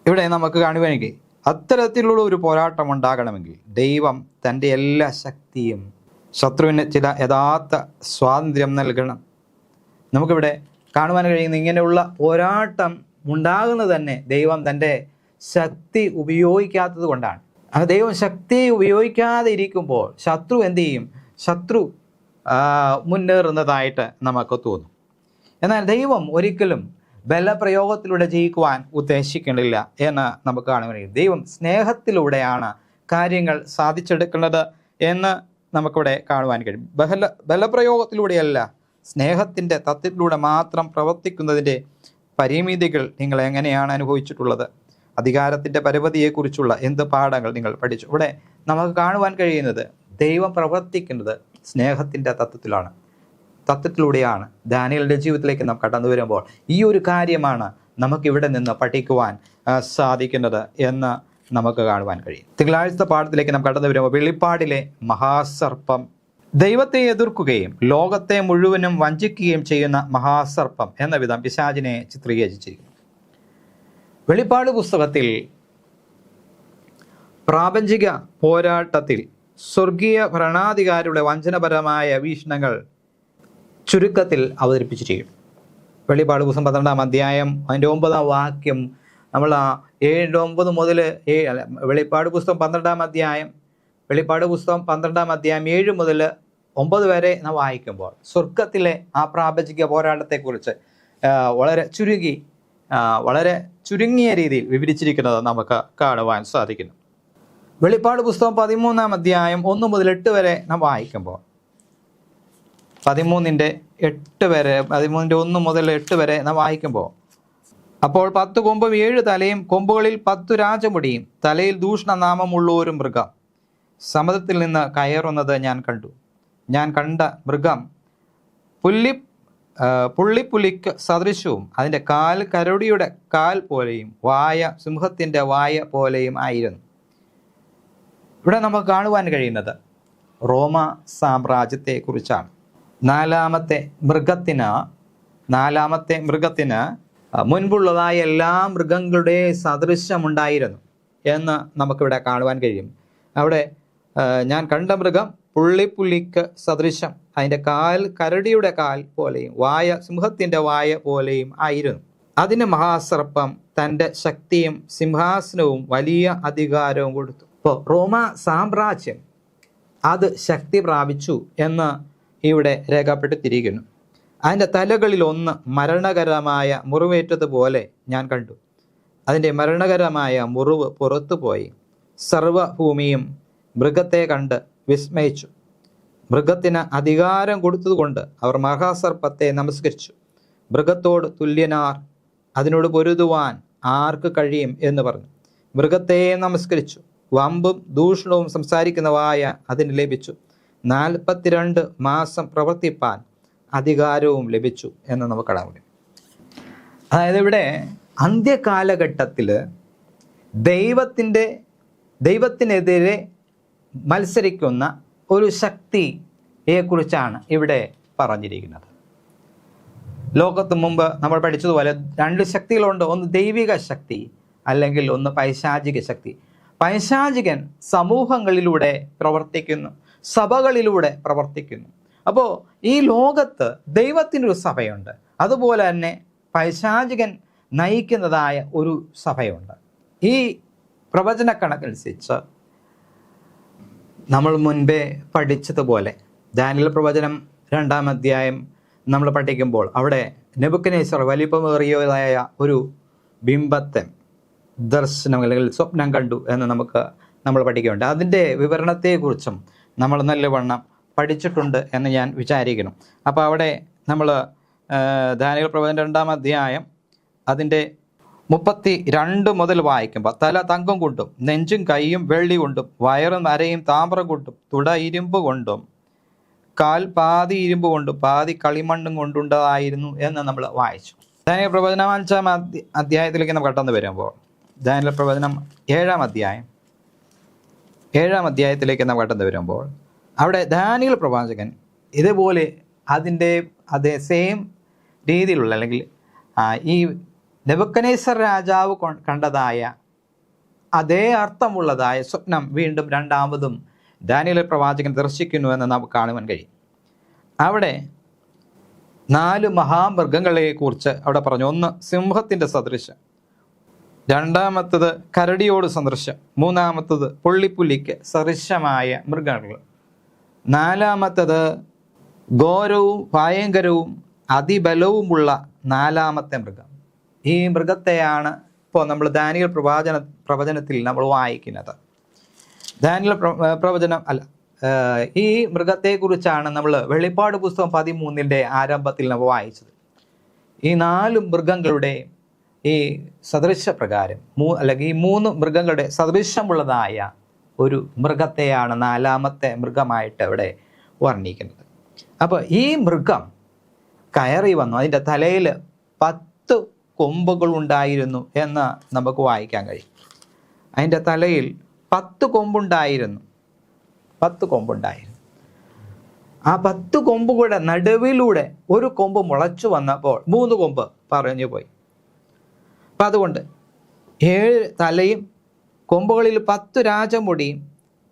ഇവിടെ നമുക്ക് കാണുവാനെങ്കിൽ അത്തരത്തിലുള്ള ഒരു പോരാട്ടം ഉണ്ടാകണമെങ്കിൽ ദൈവം തൻ്റെ എല്ലാ ശക്തിയും ശത്രുവിന് ചില യഥാർത്ഥ സ്വാതന്ത്ര്യം നൽകണം. നമുക്കിവിടെ കാണുവാൻ കഴിയുന്ന ഇങ്ങനെയുള്ള പോരാട്ടം ഉണ്ടാകുന്നത് തന്നെ ദൈവം തൻ്റെ ശക്തി ഉപയോഗിക്കാത്തത് കൊണ്ടാണ്. ആ ദൈവം ശക്തി ഉപയോഗിക്കാതെ ഇരിക്കുമ്പോൾ ശത്രു എന്ത് ചെയ്യും? ശത്രു മുന്നേറുന്നതായിട്ട് നമുക്ക് തോന്നും. എന്നാൽ ദൈവം ഒരിക്കലും ബലപ്രയോഗത്തിലൂടെ ജയിക്കുവാൻ ഉദ്ദേശിക്കുന്നില്ല എന്ന് നമുക്ക് കാണാൻ കഴിയും. ദൈവം സ്നേഹത്തിലൂടെയാണ് കാര്യങ്ങൾ സാധിച്ചെടുക്കുന്നത് എന്ന് നമുക്കിവിടെ കാണുവാൻ കഴിയും. ബലപ്രയോഗത്തിലൂടെയല്ല, സ്നേഹത്തിൻ്റെ തത്വത്തിലൂടെ മാത്രം പ്രവർത്തിക്കുന്നതിൻ്റെ പരിമിതികൾ നിങ്ങൾ എങ്ങനെയാണ് അനുഭവിച്ചിട്ടുള്ളത്? അധികാരത്തിൻ്റെ പരവധിയെക്കുറിച്ചുള്ള എന്ത് പാഠങ്ങൾ നിങ്ങൾ പഠിച്ചു? ഇവിടെ നമുക്ക് കാണുവാൻ കഴിയുന്നത് ദൈവം പ്രവർത്തിക്കുന്നത് സ്നേഹത്തിൻ്റെ തത്വത്തിലൂടെയാണ്. ദാനിയേലിൻ്റെ ജീവിതത്തിലേക്ക് നാം കടന്നു വരുമ്പോൾ ഈ ഒരു കാര്യമാണ് നമുക്കിവിടെ നിന്ന് പഠിക്കുവാൻ സാധിക്കുന്നത് എന്ന് നമുക്ക് കാണുവാൻ കഴിയും. തിങ്കളാഴ്ച പാഠത്തിലേക്ക് നാം കടന്നു വരുമ്പോൾ വെളിപ്പാടിലെ മഹാസർപ്പം ദൈവത്തെ എതിർക്കുകയും ലോകത്തെ മുഴുവനും വഞ്ചിക്കുകയും ചെയ്യുന്ന മഹാസർപ്പം എന്ന വിധം പിശാചിനെ ചിത്രീകരിച്ചിരിക്കുന്നു. വെളിപ്പാട് പുസ്തകത്തിൽ പ്രാപഞ്ചിക പോരാട്ടത്തിൽ സ്വർഗീയ ഭരണാധികാരിയുടെ വഞ്ചനപരമായ വീക്ഷണങ്ങൾ ചുരുക്കത്തിൽ അവതരിപ്പിച്ചിരിക്കും. വെളിപ്പാട് പുസ്തകം 12-ാം അധ്യായം അതിൻ്റെ 9-ാം വാക്യം നമ്മൾ 7-9 മുതൽ വെളിപ്പാട് പുസ്തകം 12-ാം അധ്യായം 7 മുതൽ 9 വരെ നാം വായിക്കുമ്പോൾ സ്വർഗത്തിലെ ആ പ്രാപഞ്ചിക പോരാട്ടത്തെക്കുറിച്ച് വളരെ ചുരുങ്ങിയ രീതിയിൽ വിവരിച്ചിരിക്കുന്നത് നമുക്ക് കാണുവാൻ സാധിക്കുന്നു. വെളിപ്പാട് പുസ്തകം 13-ാം അധ്യായം 1 മുതൽ 8 വരെ നാം വായിക്കുമ്പോൾ 13-ന്റെ 1 മുതൽ 8 വരെ നാം വായിക്കുമ്പോൾ, അപ്പോൾ 10 കൊമ്പും 7 തലയും, കൊമ്പുകളിൽ 10 രാജമുടിയും, തലയിൽ ദൂഷണനാമമുള്ള ഒരു മൃഗം സമുദ്രത്തിൽ നിന്ന് കയറുന്നത് ഞാൻ കണ്ടു. ഞാൻ കണ്ട മൃഗം പുള്ളിപ്പുലിക്ക് സദൃശവും അതിൻ്റെ കാൽ കരടിയുടെ കാൽ പോലെയും വായ സിംഹത്തിൻ്റെ വായ പോലെയും ആയിരുന്നു. ഇവിടെ നമുക്ക് കാണുവാൻ കഴിയുന്നത് റോമ സാമ്രാജ്യത്തെക്കുറിച്ചാണ്. നാലാമത്തെ മൃഗത്തിന് മുൻപുള്ളതായ എല്ലാ മൃഗങ്ങളുടെ സദൃശമുണ്ടായിരുന്നു എന്ന് നമുക്കിവിടെ കാണുവാൻ കഴിയും. അവിടെ ഞാൻ കണ്ട മൃഗം പുള്ളിക്ക് സദൃശം, അതിൻ്റെ കാൽ കരടിയുടെ കാൽ പോലെയും വായ സിംഹത്തിൻ്റെ വായ പോലെയും ആയിരുന്നു. അതിന് മഹാസർപ്പം തൻ്റെ ശക്തിയും സിംഹാസനവും വലിയ അധികാരവും കൊടുത്തു. ഇപ്പോൾ റോമ സാമ്രാജ്യം അത് ശക്തി പ്രാപിച്ചു എന്ന് ഇവിടെ രേഖപ്പെടുത്തിയിരിക്കുന്നു. അതിൻ്റെ തലകളിൽ ഒന്ന് മരണകരമായ മുറിവേറ്റതുപോലെ ഞാൻ കണ്ടു. അതിൻ്റെ മരണകരമായ മുറിവ് പുറത്തുപോയി. സർവഭൂമിയും മൃഗത്തെ കണ്ട് വിസ്മയിച്ചു. മൃഗത്തിന് അധികാരം കൊടുത്തതുകൊണ്ട് അവർ മഹാസർപ്പത്തെ നമസ്കരിച്ചു. മൃഗത്തോട് തുല്യനാർ, അതിനോട് പൊരുതുവാൻ ആർക്ക് കഴിയും എന്ന് പറഞ്ഞു. മൃഗത്തെ നമസ്കരിച്ചു. വമ്പും ദൂഷണവും സംസാരിക്കുന്ന വായ അതിന് ലഭിച്ചു. 42 മാസം പ്രവർത്തിപ്പാൻ അധികാരവും ലഭിച്ചു എന്ന് നമുക്ക് കാണാൻ കഴിയും. അതായത് ഇവിടെ അന്ത്യകാലഘട്ടത്തിൽ ദൈവത്തിനെതിരെ മത്സരിക്കുന്ന ഒരു ശക്തിയെക്കുറിച്ചാണ് ഇവിടെ പറഞ്ഞിരിക്കുന്നത്. ലോകത്ത് മുമ്പ് നമ്മൾ പഠിച്ചതുപോലെ 2 ശക്തികളുണ്ട്. ഒന്ന് ദൈവിക ശക്തി, അല്ലെങ്കിൽ ഒന്ന് പൈശാചിക ശക്തി. പൈശാചികൻ സമൂഹങ്ങളിലൂടെ പ്രവർത്തിക്കുന്നു, സഭകളിലൂടെ പ്രവർത്തിക്കുന്നു. അപ്പോൾ ഈ ലോകത്ത് ദൈവത്തിനൊരു സഭയുണ്ട്, അതുപോലെ തന്നെ പൈശാചികൻ നയിക്കുന്നതായ ഒരു സഭയുണ്ട്. ഈ പ്രവചന കണക്കനുസരിച്ച് നമ്മൾ മുൻപേ പഠിച്ചതുപോലെ ദാനിയേൽ പ്രവചനം 2-ാം അധ്യായം നമ്മൾ പഠിക്കുമ്പോൾ അവിടെ നെബൂഖദ്നേസർ വലിപ്പമേറിയതായ ഒരു ബിംബത്തെ ദർശനം അല്ലെങ്കിൽ സ്വപ്നം കണ്ടു എന്ന് നമ്മൾ പഠിക്കുന്നുണ്ട്. അതിൻ്റെ വിവരണത്തെക്കുറിച്ചും നമ്മൾ നല്ലവണ്ണം പഠിച്ചിട്ടുണ്ട് എന്ന് ഞാൻ വിചാരിക്കണം. അപ്പോൾ അവിടെ നമ്മൾ ദാനിയേൽ പ്രവചനം 2-ാം അധ്യായം അതിൻ്റെ 32 മുതൽ വായിക്കുമ്പോൾ, തല തങ്കം കൊണ്ടും നെഞ്ചും കൈയും വെള്ളി കൊണ്ടും വയറും അരയും താമ്രം കൊണ്ടും തുട ഇരുമ്പ് കൊണ്ടും കാൽ പാതി ഇരുമ്പ് കൊണ്ടും പാതി കളിമണ്ണും കൊണ്ടുണ്ടായിരുന്നു എന്ന് നമ്മൾ വായിച്ചു. ദാനിയേൽ പ്രവചനം 5-ാം അധ്യായത്തിലേക്ക് നമ്മൾ കടന്നു വരുമ്പോൾ, ദാനിയേൽ പ്രവചനം 7-ാം അധ്യായത്തിലേക്ക് നമ്മൾ കടന്നു വരുമ്പോൾ അവിടെ ദാനിയേൽ പ്രവാചകൻ ഇതുപോലെ അതേ സെയിം രീതിയിലുള്ള അല്ലെങ്കിൽ ഈ നെബൂഖദ്നേസർ രാജാവ് കണ്ടതായ അതേ അർത്ഥമുള്ളതായ സ്വപ്നം വീണ്ടും രണ്ടാമതും ദാനിയേൽ പ്രവാചകൻ ദർശിക്കുന്നു എന്ന് നമുക്ക് കാണുവാൻ കഴിയും. അവിടെ 4 മഹാമൃഗങ്ങളെ കുറിച്ച് അവിടെ പറഞ്ഞു. ഒന്ന് സിംഹത്തിൻ്റെ സദൃശം, രണ്ടാമത്തത് കരടിയോട് സദൃശം, മൂന്നാമത്തത് പുള്ളിപ്പുലിക്ക് സദൃശമായ മൃഗങ്ങൾ, നാലാമത്തത് ഘോരവും ഭയങ്കരവും അതിബലവുമുള്ള 4-ാമത്തെ മൃഗം. ഈ മൃഗത്തെയാണ് ഇപ്പോൾ നമ്മൾ ദാനിയേൽ പ്രവചനത്തിൽ നമ്മൾ വായിക്കുന്നത്. ദാനിയേൽ പ്രവചനം അല്ല, ഈ മൃഗത്തെക്കുറിച്ചാണ് നമ്മൾ വെളിപ്പാട് പുസ്തകം 13-ന്റെ ആരംഭത്തിൽ നമ്മൾ വായിച്ചത്. ഈ 4 മൃഗങ്ങളുടെ ഈ സദൃശപ്രകാരം അല്ലെങ്കിൽ ഈ 3 മൃഗങ്ങളുടെ സദൃശമുള്ളതായ ഒരു മൃഗത്തെയാണ് 4-ാമത്തെ മൃഗമായിട്ട് ഇവിടെ വർണ്ണിക്കുന്നത്. അപ്പോൾ ഈ മൃഗം കയറി വന്നു, അതിൻ്റെ തലയിൽ 10 കൊമ്പുകൾ ഉണ്ടായിരുന്നു എന്ന് നമുക്ക് വായിക്കാൻ കഴിയും. അതിൻ്റെ തലയിൽ 10 കൊമ്പുണ്ടായിരുന്നു. ആ 10 കൊമ്പുകളുടെ നടുവിലൂടെ ഒരു കൊമ്പ് മുളച്ചു വന്നപ്പോൾ 3 കൊമ്പ് പറഞ്ഞു പോയി. അപ്പം അതുകൊണ്ട് 7 തലയും കൊമ്പുകളിൽ 10 രാജമുടിയും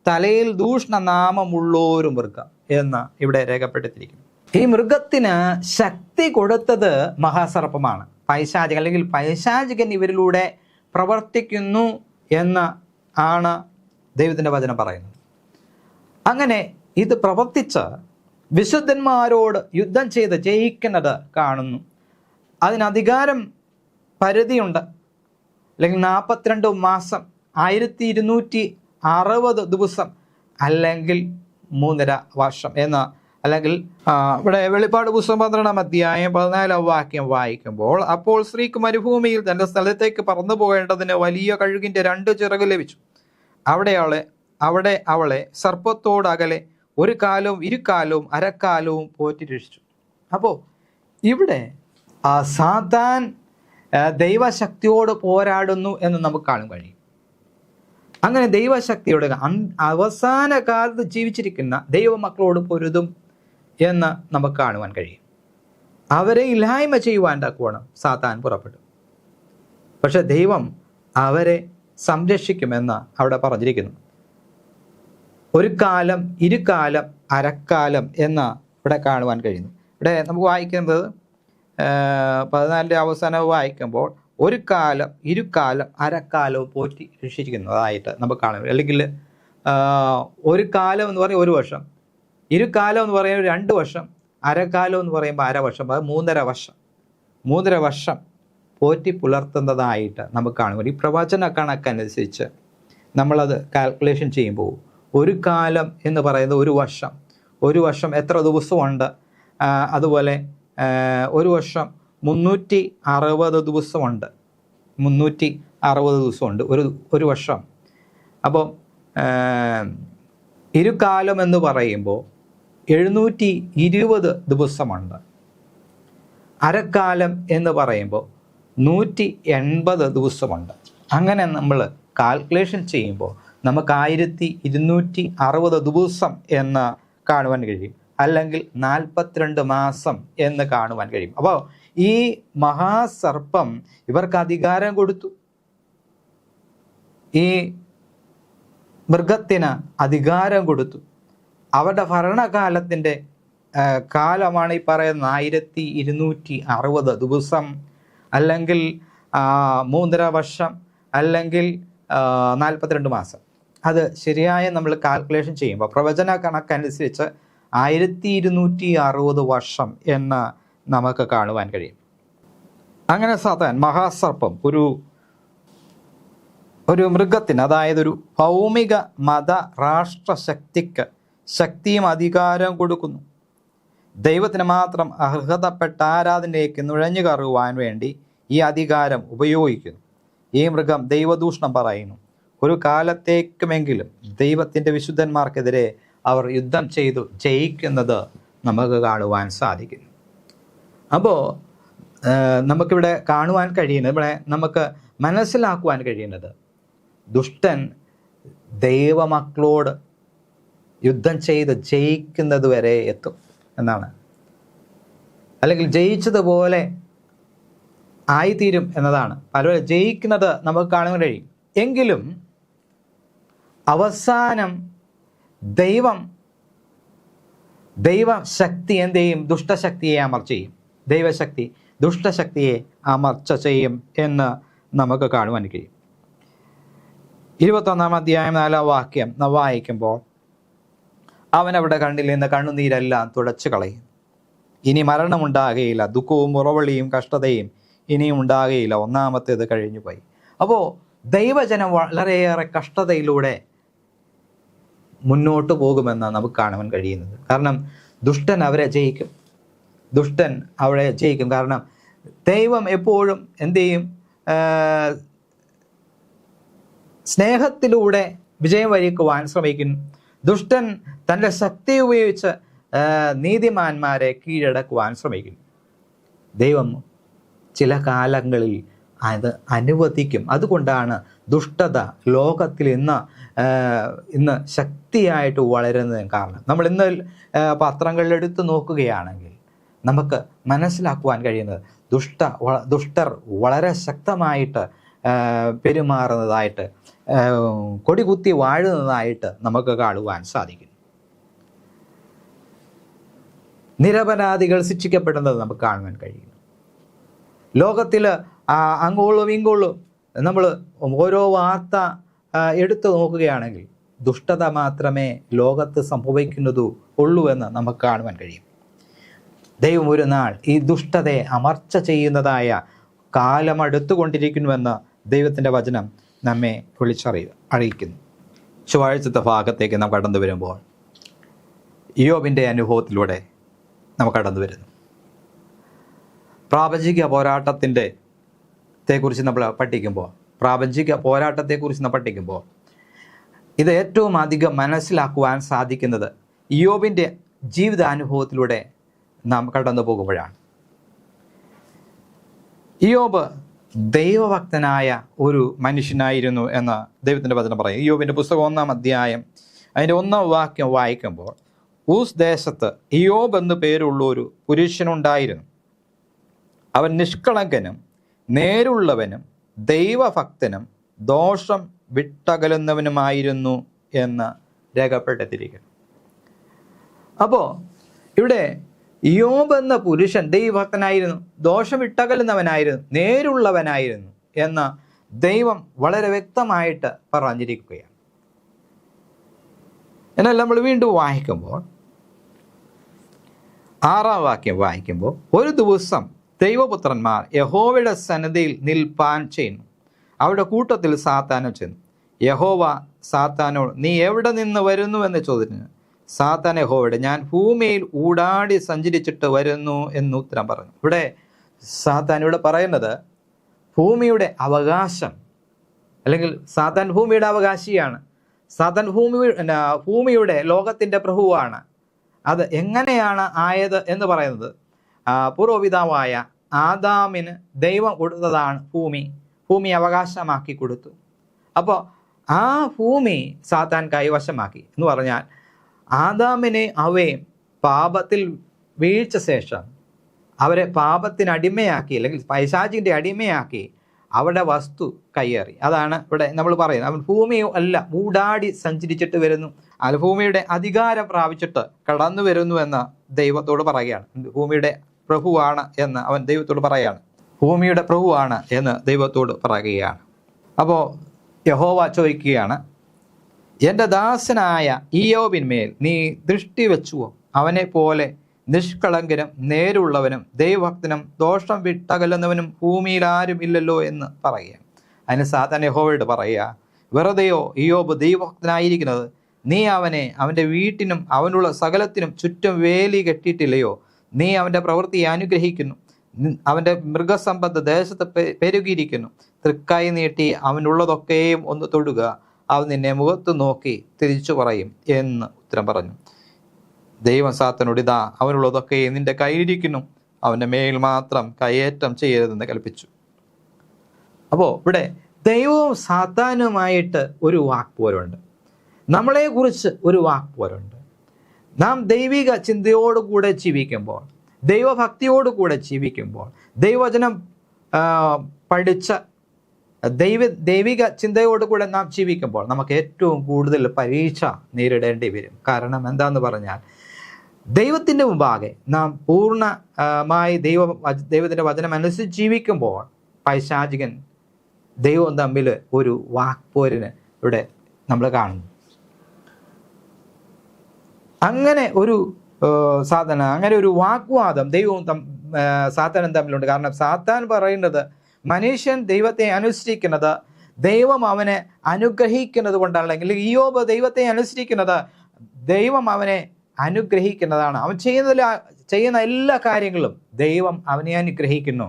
തലയിൽ ദൂഷണനാമമുള്ളൊരു മൃഗം എന്ന് ഇവിടെ രേഖപ്പെടുത്തിയിരിക്കുന്നു. ഈ മൃഗത്തിന് ശക്തി കൊടുത്തത് മഹാസർപ്പമാണ്, പൈശാചികൻ അല്ലെങ്കിൽ പൈശാചികൻ ഇവരിലൂടെ പ്രവർത്തിക്കുന്നു എന്ന് ആണ് ദൈവത്തിൻ്റെ വചനം പറയുന്നത്. അങ്ങനെ ഇത് പ്രവർത്തിച്ച് വിശുദ്ധന്മാരോട് യുദ്ധം ചെയ്ത് ജയിക്കുന്നത് കാണുന്നു. അതിന് അധികാരം പരിധിയുണ്ട്. അല്ലെങ്കിൽ 42 മാസം 1260 ദിവസം അല്ലെങ്കിൽ 3.5 വർഷം എന്ന്, അല്ലെങ്കിൽ ഇവിടെ വെളിപ്പാട് പുസ്തകം 12-ാം അധ്യായം 14-ാം വാക്യം വായിക്കുമ്പോൾ, അപ്പോൾ സ്ത്രീക്ക് മരുഭൂമിയിൽ തൻ്റെ സ്ഥലത്തേക്ക് പറന്നു പോകേണ്ടതിന് വലിയ കഴുകിൻ്റെ 2 ചിറക് ലഭിച്ചു. അവിടെ അവളെ സർപ്പത്തോടകലെ 1 കാലവും 2 കാലവും 1/2 കാലവും പോറ്റി രക്ഷിച്ചു. അപ്പോൾ ഇവിടെ സാത്താൻ ദൈവശക്തിയോട് പോരാടുന്നു എന്ന് നമുക്ക് കാണാൻ കഴിയും. അങ്ങനെ ദൈവശക്തിയോട് അവസാന കാലത്ത് ജീവിച്ചിരിക്കുന്ന ദൈവമക്കളോട് പൊരുതും എന്ന് നമുക്ക് കാണുവാൻ കഴിയും. അവരെ ഇല്ലായ്മ ചെയ്യുവാൻ തക്കവണ്ണം സാത്താൻ പുറപ്പെട്ടു. പക്ഷെ ദൈവം അവരെ സംരക്ഷിക്കുമെന്ന് അവിടെ പറഞ്ഞിരിക്കുന്നു. 1 കാലം 2 കാലം 1/2 കാലം എന്ന് ഇവിടെ കാണുവാൻ കഴിയുന്നു. ഇവിടെ നമുക്ക് വായിക്കുന്നത് 14-ന്റെ അവസാനം വായിക്കുമ്പോൾ 1 കാലം 2 കാലം 1/2 കാലവും പോറ്റി രക്ഷിച്ചിരിക്കുന്നതായിട്ട് നമുക്ക് കാണാൻ. അല്ലെങ്കിൽ 1 കാലം എന്ന് പറയുമ്പോൾ 1 വർഷം, 2 കാലം എന്ന് പറയുമ്പോൾ 2 വർഷം, 1/2 കാലം എന്ന് പറയുമ്പോൾ 1/2 വർഷം, അത് 3.5 വർഷം പോറ്റി പുലർത്തുന്നതായിട്ട് നമുക്ക് കാണും. ഈ പ്രവചന കണക്കനുസരിച്ച് നമ്മളത് കാൽക്കുലേഷൻ ചെയ്യുമ്പോൾ 1 കാലം എന്ന് പറയുന്നത് 1 വർഷം. 1 വർഷം എത്ര ദിവസമുണ്ട്? അതുപോലെ 1 വർഷം 360 ദിവസമുണ്ട്. 360 ദിവസമുണ്ട് ഒരു വർഷം. അപ്പോൾ 2 കാലം എന്ന് പറയുമ്പോൾ 720 ദിവസമുണ്ട്. അരക്കാലം എന്ന് പറയുമ്പോൾ 180 ദിവസമുണ്ട്. അങ്ങനെ നമ്മൾ കാൽക്കുലേഷൻ ചെയ്യുമ്പോൾ നമുക്ക് 1260 ദിവസം എന്ന് കാണുവാൻ കഴിയും, അല്ലെങ്കിൽ 42 മാസം എന്ന് കാണുവാൻ കഴിയും. അപ്പോൾ ഈ മഹാസർപ്പം ഇവർക്ക് അധികാരം കൊടുത്തു. ഈ മൃഗത്തിന് അധികാരം കൊടുത്തു. അവരുടെ ഭരണകാലത്തിൻ്റെ കാലമാണ് ഈ പറയുന്ന 1260 ദിവസം, അല്ലെങ്കിൽ 3.5 വർഷം, അല്ലെങ്കിൽ 42 മാസം. അത് ശരിയായ നമ്മൾ കാൽക്കുലേഷൻ ചെയ്യുമ്പോൾ പ്രവചന കണക്കനുസരിച്ച് 1260 വർഷം എന്ന് നമുക്ക് കാണുവാൻ കഴിയും. അങ്ങനെ സാത്താൻ മഹാസർപ്പം ഒരു മൃഗത്തിന്, അതായത് ഒരു ഭൗമിക മത രാഷ്ട്ര ശക്തിയും അധികാരം കൊടുക്കുന്നു. ദൈവത്തിന് മാത്രം അർഹതപ്പെട്ട ആരാധനയിലേക്ക് നുഴഞ്ഞു കയറുവാൻ വേണ്ടി ഈ അധികാരം ഉപയോഗിക്കുന്നു. ഈ മൃഗം ദൈവദൂഷണം പറയുന്നു. ഒരു കാലത്തേക്കുമെങ്കിലും ദൈവത്തിൻ്റെ വിശുദ്ധന്മാർക്കെതിരെ അവർ യുദ്ധം ചെയ്തു ജയിക്കുന്നത് നമുക്ക് കാണുവാൻ സാധിക്കുന്നു. അപ്പോൾ നമുക്കിവിടെ കാണുവാൻ കഴിയുന്നത്, ഇവിടെ നമുക്ക് മനസ്സിലാക്കുവാൻ കഴിയുന്നത്, ദുഷ്ടൻ ദൈവമക്കളോട് യുദ്ധം ചെയ്ത് ജയിക്കുന്നത് വരെ എത്തും എന്നാണ്, അല്ലെങ്കിൽ ജയിച്ചതുപോലെ ആയിത്തീരും എന്നതാണ്. പലരും ജയിക്കുന്നത് നമുക്ക് കാണാൻ കഴിയും. എങ്കിലും അവസാനം ദൈവശക്തി എന്ത് ചെയ്യും? ദുഷ്ടശക്തിയെ അമർച്ച ചെയ്യും. ദൈവശക്തി ദുഷ്ടശക്തിയെ അമർച്ച ചെയ്യും എന്ന് നമുക്ക് കാണുവാൻ കഴിയും. 21-ാം അധ്യായം 4-ാം വാക്യം വായിക്കുമ്പോൾ, അവനവിടെ കണ്ണിൽ നിന്ന് കണ്ണുനീരെല്ലാം തുടച്ചു കളയും. ഇനി മരണമുണ്ടാകുകയില്ല, ദുഃഖവും മുറവിളിയും കഷ്ടതയും ഇനിയും ഉണ്ടാകുകയില്ല, ഒന്നാമത്തേത് കഴിഞ്ഞുപോയി. അപ്പോൾ ദൈവജനം വളരെയേറെ കഷ്ടതയിലൂടെ മുന്നോട്ട് പോകുമെന്ന് നമുക്ക് കാണുവാൻ കഴിയുന്നത്. കാരണം ദുഷ്ടൻ അവരെ ജയിക്കും. കാരണം ദൈവം എപ്പോഴും എന്ത് ചെയ്യും? സ്നേഹത്തിലൂടെ വിജയം വരിക്കുവാൻ ശ്രമിക്കുന്നു. ദുഷ്ടൻ തൻ്റെ ശക്തി ഉപയോഗിച്ച് നീതിമാന്മാരെ കീഴടക്കുവാൻ ശ്രമിക്കുന്നു. ദൈവം ചില കാലങ്ങളിൽ അത് അനുവദിക്കും. അതുകൊണ്ടാണ് ദുഷ്ടത ലോകത്തിൽ ഇന്ന് ശക്തിയായിട്ട് വളരുന്നതിന് കാരണം. നമ്മൾ ഇന്ന് പത്രങ്ങളിലെടുത്ത് നോക്കുകയാണെങ്കിൽ നമുക്ക് മനസ്സിലാക്കുവാൻ കഴിയുന്നത്, ദുഷ്ടർ വളരെ ശക്തമായിട്ട് പെരുമാറുന്നതായിട്ട്, കൊടികുത്തി വാഴുന്നതായിട്ട് നമുക്ക് കാണുവാൻ സാധിക്കും. നിരപരാധികൾ ശിക്ഷിക്കപ്പെടുന്നത് നമുക്ക് കാണുവാൻ കഴിയും. ലോകത്തിൽ അങ്ങോളം ഇങ്ങോളം നമ്മൾ ഓരോ വാർത്ത എടുത്തു നോക്കുകയാണെങ്കിൽ ദുഷ്ടത മാത്രമേ ലോകത്ത് ഉള്ളൂ എന്ന് നമുക്ക് കാണുവാൻ കഴിയും. ദൈവം ഒരു നാൾ ഈ ദുഷ്ടതയെ അമർച്ച ചെയ്യുന്നതായ കാലം അടുത്തുകൊണ്ടിരിക്കുന്നുവെന്ന് ദൈവത്തിൻ്റെ വചനം നമ്മെ അറിയിക്കുന്നു. ചൊവ്വാഴ്ചത്തെ ഭാഗത്തേക്ക് നാം കടന്നു വരുമ്പോൾ ഇയ്യോബിൻ്റെ അനുഭവത്തിലൂടെ നാം കടന്നു വരുന്നു. പ്രാപഞ്ചിക പോരാട്ടത്തെക്കുറിച്ച് നമ്മൾ പഠിക്കുമ്പോൾ ഇത് ഏറ്റവും അധികം മനസ്സിലാക്കുവാൻ സാധിക്കുന്നത് ഇയ്യോബിൻ്റെ ജീവിതാനുഭവത്തിലൂടെ നാം കടന്നു പോകുമ്പോഴാണ്. ഇയ്യോബ് ദൈവഭക്തനായ ഒരു മനുഷ്യനായിരുന്നു എന്ന് ദൈവത്തിൻ്റെ വചനം പറയും. ഇയ്യോബിൻ്റെ പുസ്തകം 1-ാം അധ്യായം അതിൻ്റെ 1-ാം വാക്യം വായിക്കുമ്പോൾ, ഊസ് ദേശത്ത് ഇയ്യോബ് എന്ന് പേരുള്ള ഒരു പുരുഷനുണ്ടായിരുന്നു. അവൻ നിഷ്കളങ്കനും നേരുള്ളവനും ദൈവഭക്തനും ദോഷം വിട്ടകലുന്നവനുമായിരുന്നു എന്ന് രേഖപ്പെടുത്തിയിരിക്കുന്നു. അപ്പോൾ ഇവിടെ ഇയ്യോബ് എന്ന പുരുഷൻ ദൈവഭക്തനായിരുന്നു, ദോഷം വിട്ടകലുന്നവനായിരുന്നു, നേരുള്ളവനായിരുന്നു എന്ന് ദൈവം വളരെ വ്യക്തമായിട്ട് പറഞ്ഞിരിക്കുകയാണ്. എന്നാൽ നമ്മൾ വീണ്ടും വായിക്കുമ്പോൾ 6-ാം വാക്യം വായിക്കുമ്പോൾ, ഒരു ദിവസം ദൈവപുത്രന്മാർ യഹോവയുടെ സന്നിധിയിൽ നിൽപ്പാൻ ചെയ്യുന്നു. അവരുടെ കൂട്ടത്തിൽ സാത്താനും ചെന്നു. യഹോവ സാത്താനോട്, നീ എവിടെ നിന്ന് വരുന്നു എന്ന് ചോദിച്ചു. സാത്താൻ യഹോവയോട്, ഞാൻ ഭൂമിയിൽ ഊടാടി സഞ്ചരിച്ചിട്ട് വരുന്നു എന്ന് ഉത്തരം പറഞ്ഞു. ഇവിടെ സാത്താൻ ഇവിടെ പറയുന്നത് ഭൂമിയുടെ അവകാശം, അല്ലെങ്കിൽ സാത്താൻ ഭൂമിയുടെ അവകാശിയാണ്. സാത്താൻ ഭൂമിയുടെ ലോകത്തിൻ്റെ പ്രഭുവാണ്. അത് എങ്ങനെയാണ് ആയത് എന്ന് പറയുന്നത്, പൂർവ്വപിതാവായ ആദാമിന് ദൈവം കൊടുത്തതാണ് ഭൂമി അവകാശമാക്കി കൊടുത്തു. അപ്പോൾ ആ ഭൂമി സാത്താൻ കൈവശമാക്കി എന്ന് പറഞ്ഞാൽ ആദാമിനെ അവയും പാപത്തിൽ വീഴ്ച ശേഷം അവരെ പാപത്തിന് അടിമയാക്കി, അല്ലെങ്കിൽ പൈശാചിൻ്റെ അടിമയാക്കി അവരുടെ വസ്തു കയ്യേറി. അതാണ് ഇവിടെ നമ്മൾ പറയുന്നത്. അവൻ ഭൂമിയോ അല്ല മൂടാടി സഞ്ചരിച്ചിട്ട് വരുന്നു, അത് ഭൂമിയുടെ അധികാരം പ്രാപിച്ചിട്ട് കടന്നു വരുന്നു എന്ന് ദൈവത്തോട് പറയുകയാണ്. ഭൂമിയുടെ പ്രഭുവാണ് എന്ന് അവൻ ദൈവത്തോട് പറയുകയാണ്. ഭൂമിയുടെ പ്രഭുവാണ് എന്ന് ദൈവത്തോട് പറയുകയാണ്. അപ്പോൾ യഹോവ ചോദിക്കുകയാണ്, എൻ്റെ ദാസനായ ഇയ്യോബിന്മേൽ നീ ദൃഷ്ടി വെച്ചുവോ? അവനെ പോലെ നിഷ്കളങ്കനും നേരുള്ളവനും ദൈവഭക്തനും ദോഷം വിട്ടകലുന്നവനും ഭൂമിയിൽ ആരും ഇല്ലല്ലോ എന്ന് പറയുക. അതിന് സാത്താൻ യഹോവയോട് പറയുക, വെറുതെയോ ഇയ്യോബ് ദൈവഭക്തനായിരിക്കുന്നത്? നീ അവനെ അവൻ്റെ വീട്ടിനും അവനുള്ള സകലത്തിനും ചുറ്റും വേലി കെട്ടിയിട്ടില്ലയോ? നീ അവൻ്റെ പ്രവൃത്തിയെ അനുഗ്രഹിക്കുന്നു, അവൻ്റെ മൃഗസമ്പത്ത് ദേശത്ത് പെരുകിയിരിക്കുന്നു. തൃക്കൈ നീട്ടി അവനുള്ളതൊക്കെയും ഒന്ന് തൊടുക, അവൻ നിന്നെ മുഖത്ത് നോക്കി തിരിച്ചു പറയും എന്ന് ഉത്തരം പറഞ്ഞു. ദൈവം സാത്താനോട്, ഇതാ അവനുള്ളതൊക്കെ നിന്റെ കയ്യിലിരിക്കുന്നു, അവൻ്റെ മേൽ മാത്രം കയ്യേറ്റം ചെയ്യരുതെന്ന് കൽപ്പിച്ചു. അപ്പോൾ ഇവിടെ ദൈവവും സാത്താനുമായിട്ട് ഒരു വാക്പോരുണ്ട്, നമ്മളെക്കുറിച്ച് ഒരു വാക്പോരുണ്ട്. നാം ദൈവിക ചിന്തയോടുകൂടെ ജീവിക്കുമ്പോൾ, ദൈവഭക്തിയോടുകൂടെ ജീവിക്കുമ്പോൾ, ദൈവവചനം പഠിച്ച ദൈവിക ചിന്തയോടുകൂടെ നാം ജീവിക്കുമ്പോൾ നമുക്ക് ഏറ്റവും കൂടുതൽ പരീക്ഷ നേരിടേണ്ടി വരും. കാരണം എന്താന്ന് പറഞ്ഞാൽ, ദൈവത്തിൻ്റെ മുമ്പാകെ നാം പൂർണ്ണമായി ദൈവത്തിൻ്റെ വചനം അനുസരിച്ച് ജീവിക്കുമ്പോൾ പൈശാചികൻ ദൈവവും തമ്മിൽ ഒരു വാക്പോരിന് ഇവിടെ നമ്മൾ കാണുന്നു. അങ്ങനെ ഒരു അങ്ങനെ ഒരു വാഗ്വാദം ദൈവവും സാത്താനും തമ്മിലുണ്ട്. കാരണം സാത്താൻ പറയുന്നത് മനുഷ്യൻ ദൈവത്തെ അനുസരിക്കുന്നത് ദൈവം അവനെ അനുഗ്രഹിക്കുന്നത് കൊണ്ടാണ്, അല്ലെങ്കിൽ ഇയ്യോബ് ദൈവത്തെ അനുസരിക്കുന്നത് ദൈവം അവനെ അനുഗ്രഹിക്കുന്നതാണ്. അവൻ ചെയ്യുന്ന എല്ലാ കാര്യങ്ങളും ദൈവം അവനെ അനുഗ്രഹിക്കുന്നു.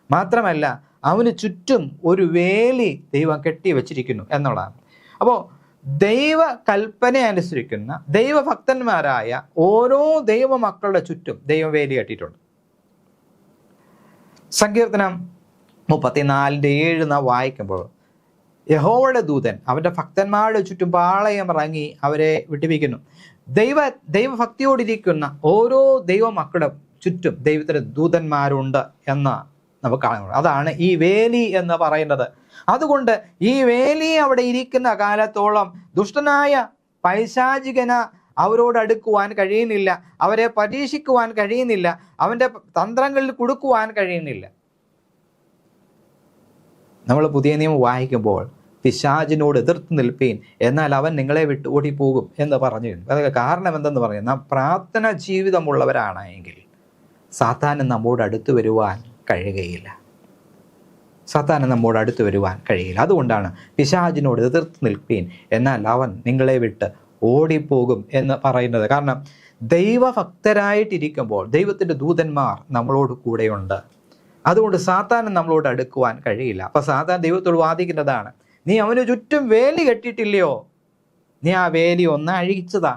മാത്രമല്ല അവന് ചുറ്റും ഒരു വേലി ദൈവം കെട്ടി വച്ചിരിക്കുന്നു എന്നുള്ളതാണ്. അപ്പോൾ ദൈവ കൽപ്പന അനുസരിക്കുന്ന ദൈവഭക്തന്മാരായ ഓരോ ദൈവമക്കളുടെ ചുറ്റും ദൈവം വേലി കെട്ടിയിട്ടുണ്ട്. സങ്കീർത്തനം 34:7 നാം വായിക്കുമ്പോൾ, യഹോവയുടെ ദൂതൻ അവൻ്റെ ഭക്തന്മാരുടെ ചുറ്റും പാളയം ഇറങ്ങി അവരെ വിട്ടുവയ്ക്കുന്നു. ദൈവഭക്തിയോടിരിക്കുന്ന ഓരോ ദൈവമക്കളുടെ ചുറ്റും ദൈവത്തിൻ്റെ ദൂതന്മാരുണ്ട് എന്ന് നമുക്ക് കാണുന്നത്. അതാണ് ഈ വേലി എന്ന് പറയുന്നത്. അതുകൊണ്ട് ഈ വേലി അവിടെ ഇരിക്കുന്ന കാലത്തോളം ദുഷ്ടനായ പൈശാചികന അവരോട് അടുക്കുവാൻ കഴിയുന്നില്ല, അവരെ പരീക്ഷിക്കുവാൻ കഴിയുന്നില്ല, അവൻ്റെ തന്ത്രങ്ങളിൽ കുടുക്കുവാൻ കഴിയുന്നില്ല. നമ്മൾ പുതിയ നിയമം വായിക്കുമ്പോൾ പിശാചിനോട് എതിർത്ത് നിൽപ്പീൻ, എന്നാൽ അവൻ നിങ്ങളെ വിട്ട് ഓടിപ്പോകും എന്ന് പറഞ്ഞിരുന്നു. അതൊക്കെ കാരണം എന്തെന്ന് പറഞ്ഞാൽ, നാം പ്രാർത്ഥന ജീവിതമുള്ളവരാണെങ്കിൽ സാത്താന് നമ്മോട് അടുത്ത് വരുവാൻ കഴിയുകയില്ല. അതുകൊണ്ടാണ് പിശാചിനോട് എതിർത്ത് നിൽപ്പീൻ, എന്നാൽ അവൻ നിങ്ങളെ വിട്ട് ഓടിപ്പോകും എന്ന് പറയുന്നത്. കാരണം ദൈവഭക്തരായിട്ടിരിക്കുമ്പോൾ ദൈവത്തിൻ്റെ ദൂതന്മാർ നമ്മളോട് കൂടെയുണ്ട്. അതുകൊണ്ട് സാത്താന് നമ്മളോട് അടുക്കുവാൻ കഴിയില്ല. അപ്പം സാത്താൻ ദൈവത്തോട് വാദിക്കുന്നതാണ്, നീ അവന് ചുറ്റും വേലി കെട്ടിയിട്ടില്ലയോ? നീ ആ വേലി ഒന്ന് അഴിച്ചതാ.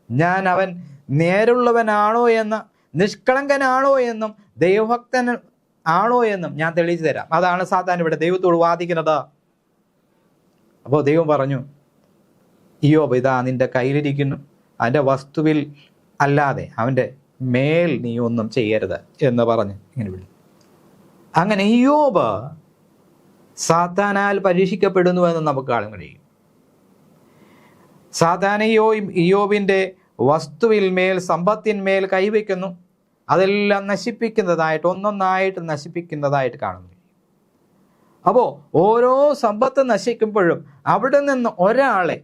ഞാൻ അവൻ നേരുള്ളവനാണോ എന്ന്, നിഷ്കളങ്കനാണോ എന്നും, ദൈവഭക്തൻ ആണോ എന്നും ഞാൻ തെളിയിച്ചു തരാം. അതാണ് സാത്താൻ ഇവിടെ ദൈവത്തോട് വാദിക്കുന്നത്. അപ്പോൾ ദൈവം പറഞ്ഞു, ഇയ്യോബ് ഇതാ നിന്റെ കയ്യിലിരിക്കുന്നു, അവൻ്റെ വസ്തുവിൽ അല്ലാതെ അവൻ്റെ മേൽ നീ ഒന്നും ചെയ്യരുത് എന്ന് പറഞ്ഞ് ഇങ്ങനെ വിളി. അങ്ങനെ ഇയ്യോബ് സാത്താനാൽ പരീക്ഷിക്കപ്പെടുന്നു എന്ന് നമുക്ക് കാണാൻ കഴിയും. സാത്താനെയും ഇയ്യോബിൻ്റെ വസ്തുവിൽ മേൽ, സമ്പത്തിന്മേൽ കൈവയ്ക്കുന്നു. അതെല്ലാം നശിപ്പിക്കുന്നതായിട്ട്, ഒന്നൊന്നായിട്ട് നശിപ്പിക്കുന്നതായിട്ട് കാണുന്നു. അപ്പോൾ ഓരോ സമ്പത്ത് നശിക്കുമ്പോഴും അവിടെ നിന്ന് ഒരാളെ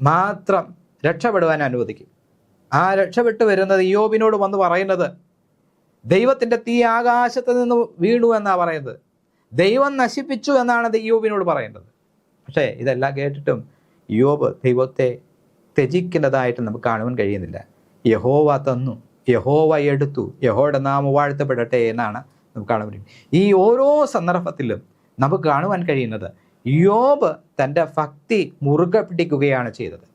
മാത്രം രക്ഷപ്പെടുവാൻ അനുവദിക്കും. ആ രക്ഷപ്പെട്ടു വരുന്നത് ഇയ്യോബിനോട് വന്ന് പറയുന്നത്, ദൈവത്തിൻ്റെ തീ ആകാശത്ത് നിന്ന് വീണു എന്നാണ് പറയുന്നത്. ദൈവം നശിപ്പിച്ചു എന്നാണ് ഇയ്യോബിനോട് പറയുന്നത്. പക്ഷേ ഇതെല്ലാം കേട്ടിട്ടും ഇയ്യോബ് ദൈവത്തെ ത്യജിക്കുന്നതായിട്ട് നമുക്ക് കാണുവാൻ കഴിയുന്നില്ല. യഹോവ തന്നു, യഹോവ എടുത്തു, യഹോവയുടെ നാമം വാഴ്ത്തപ്പെടട്ടെ എന്നാണ് നമുക്ക് കാണാൻ കഴിയും. ഈ ഓരോ സന്ദർഭത്തിലും നമുക്ക് കാണുവാൻ കഴിയുന്നത് ഇയ്യോബ് തൻ്റെ ഭക്തി മുറുകെ പിടിക്കുകയാണ് ചെയ്തത്.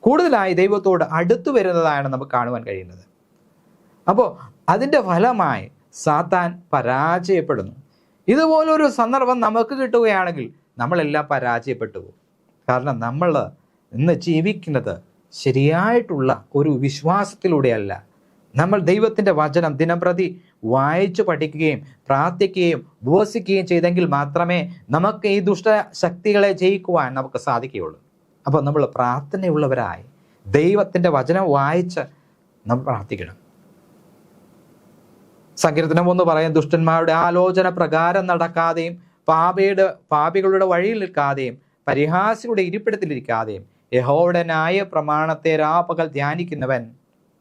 കൂടുതലായി ദൈവത്തോട് അടുത്തു വരുന്നതാണ് നമുക്ക് കാണുവാൻ കഴിയുന്നത്. അപ്പോൾ അതിൻ്റെ ഫലമായി സാത്താൻ പരാജയപ്പെടുന്നു. ഇതുപോലൊരു സന്ദർഭം നമുക്ക് കിട്ടുകയാണെങ്കിൽ നമ്മളെല്ലാം പരാജയപ്പെട്ടു പോകും. കാരണം നമ്മൾ ഇന്ന് ജീവിക്കുന്നത് ശരിയായിട്ടുള്ള ഒരു വിശ്വാസത്തിലൂടെയല്ല. നമ്മൾ ദൈവത്തിൻ്റെ വചനം ദിനംപ്രതി വായിച്ചു പഠിക്കുകയും പ്രാർത്ഥിക്കുകയും ഉപവസിക്കുകയും ചെയ്തെങ്കിൽ മാത്രമേ നമുക്ക് ഈ ദുഷ്ടശക്തികളെ ജയിക്കുവാൻ നമുക്ക് സാധിക്കുകയുള്ളൂ. അപ്പോൾ നമ്മൾ പ്രാർത്ഥനയുള്ളവരായി ദൈവത്തിൻ്റെ വചനം വായിച്ച് നമ്മൾ പ്രാർത്ഥിക്കണം. സങ്കീർത്തനം 1 പറയും, ദുഷ്ടന്മാരുടെ ആലോചന പ്രകാരം നടക്കാതെയും പാപികളുടെ വഴിയിൽ നിൽക്കാതെയും പരിഹാസികളുടെ ഇരിപ്പിടത്തിലിരിക്കാതെയും യഹോവയുടെ ന്യായ പ്രമാണത്തെ രാപകൽ ധ്യാനിക്കുന്നവൻ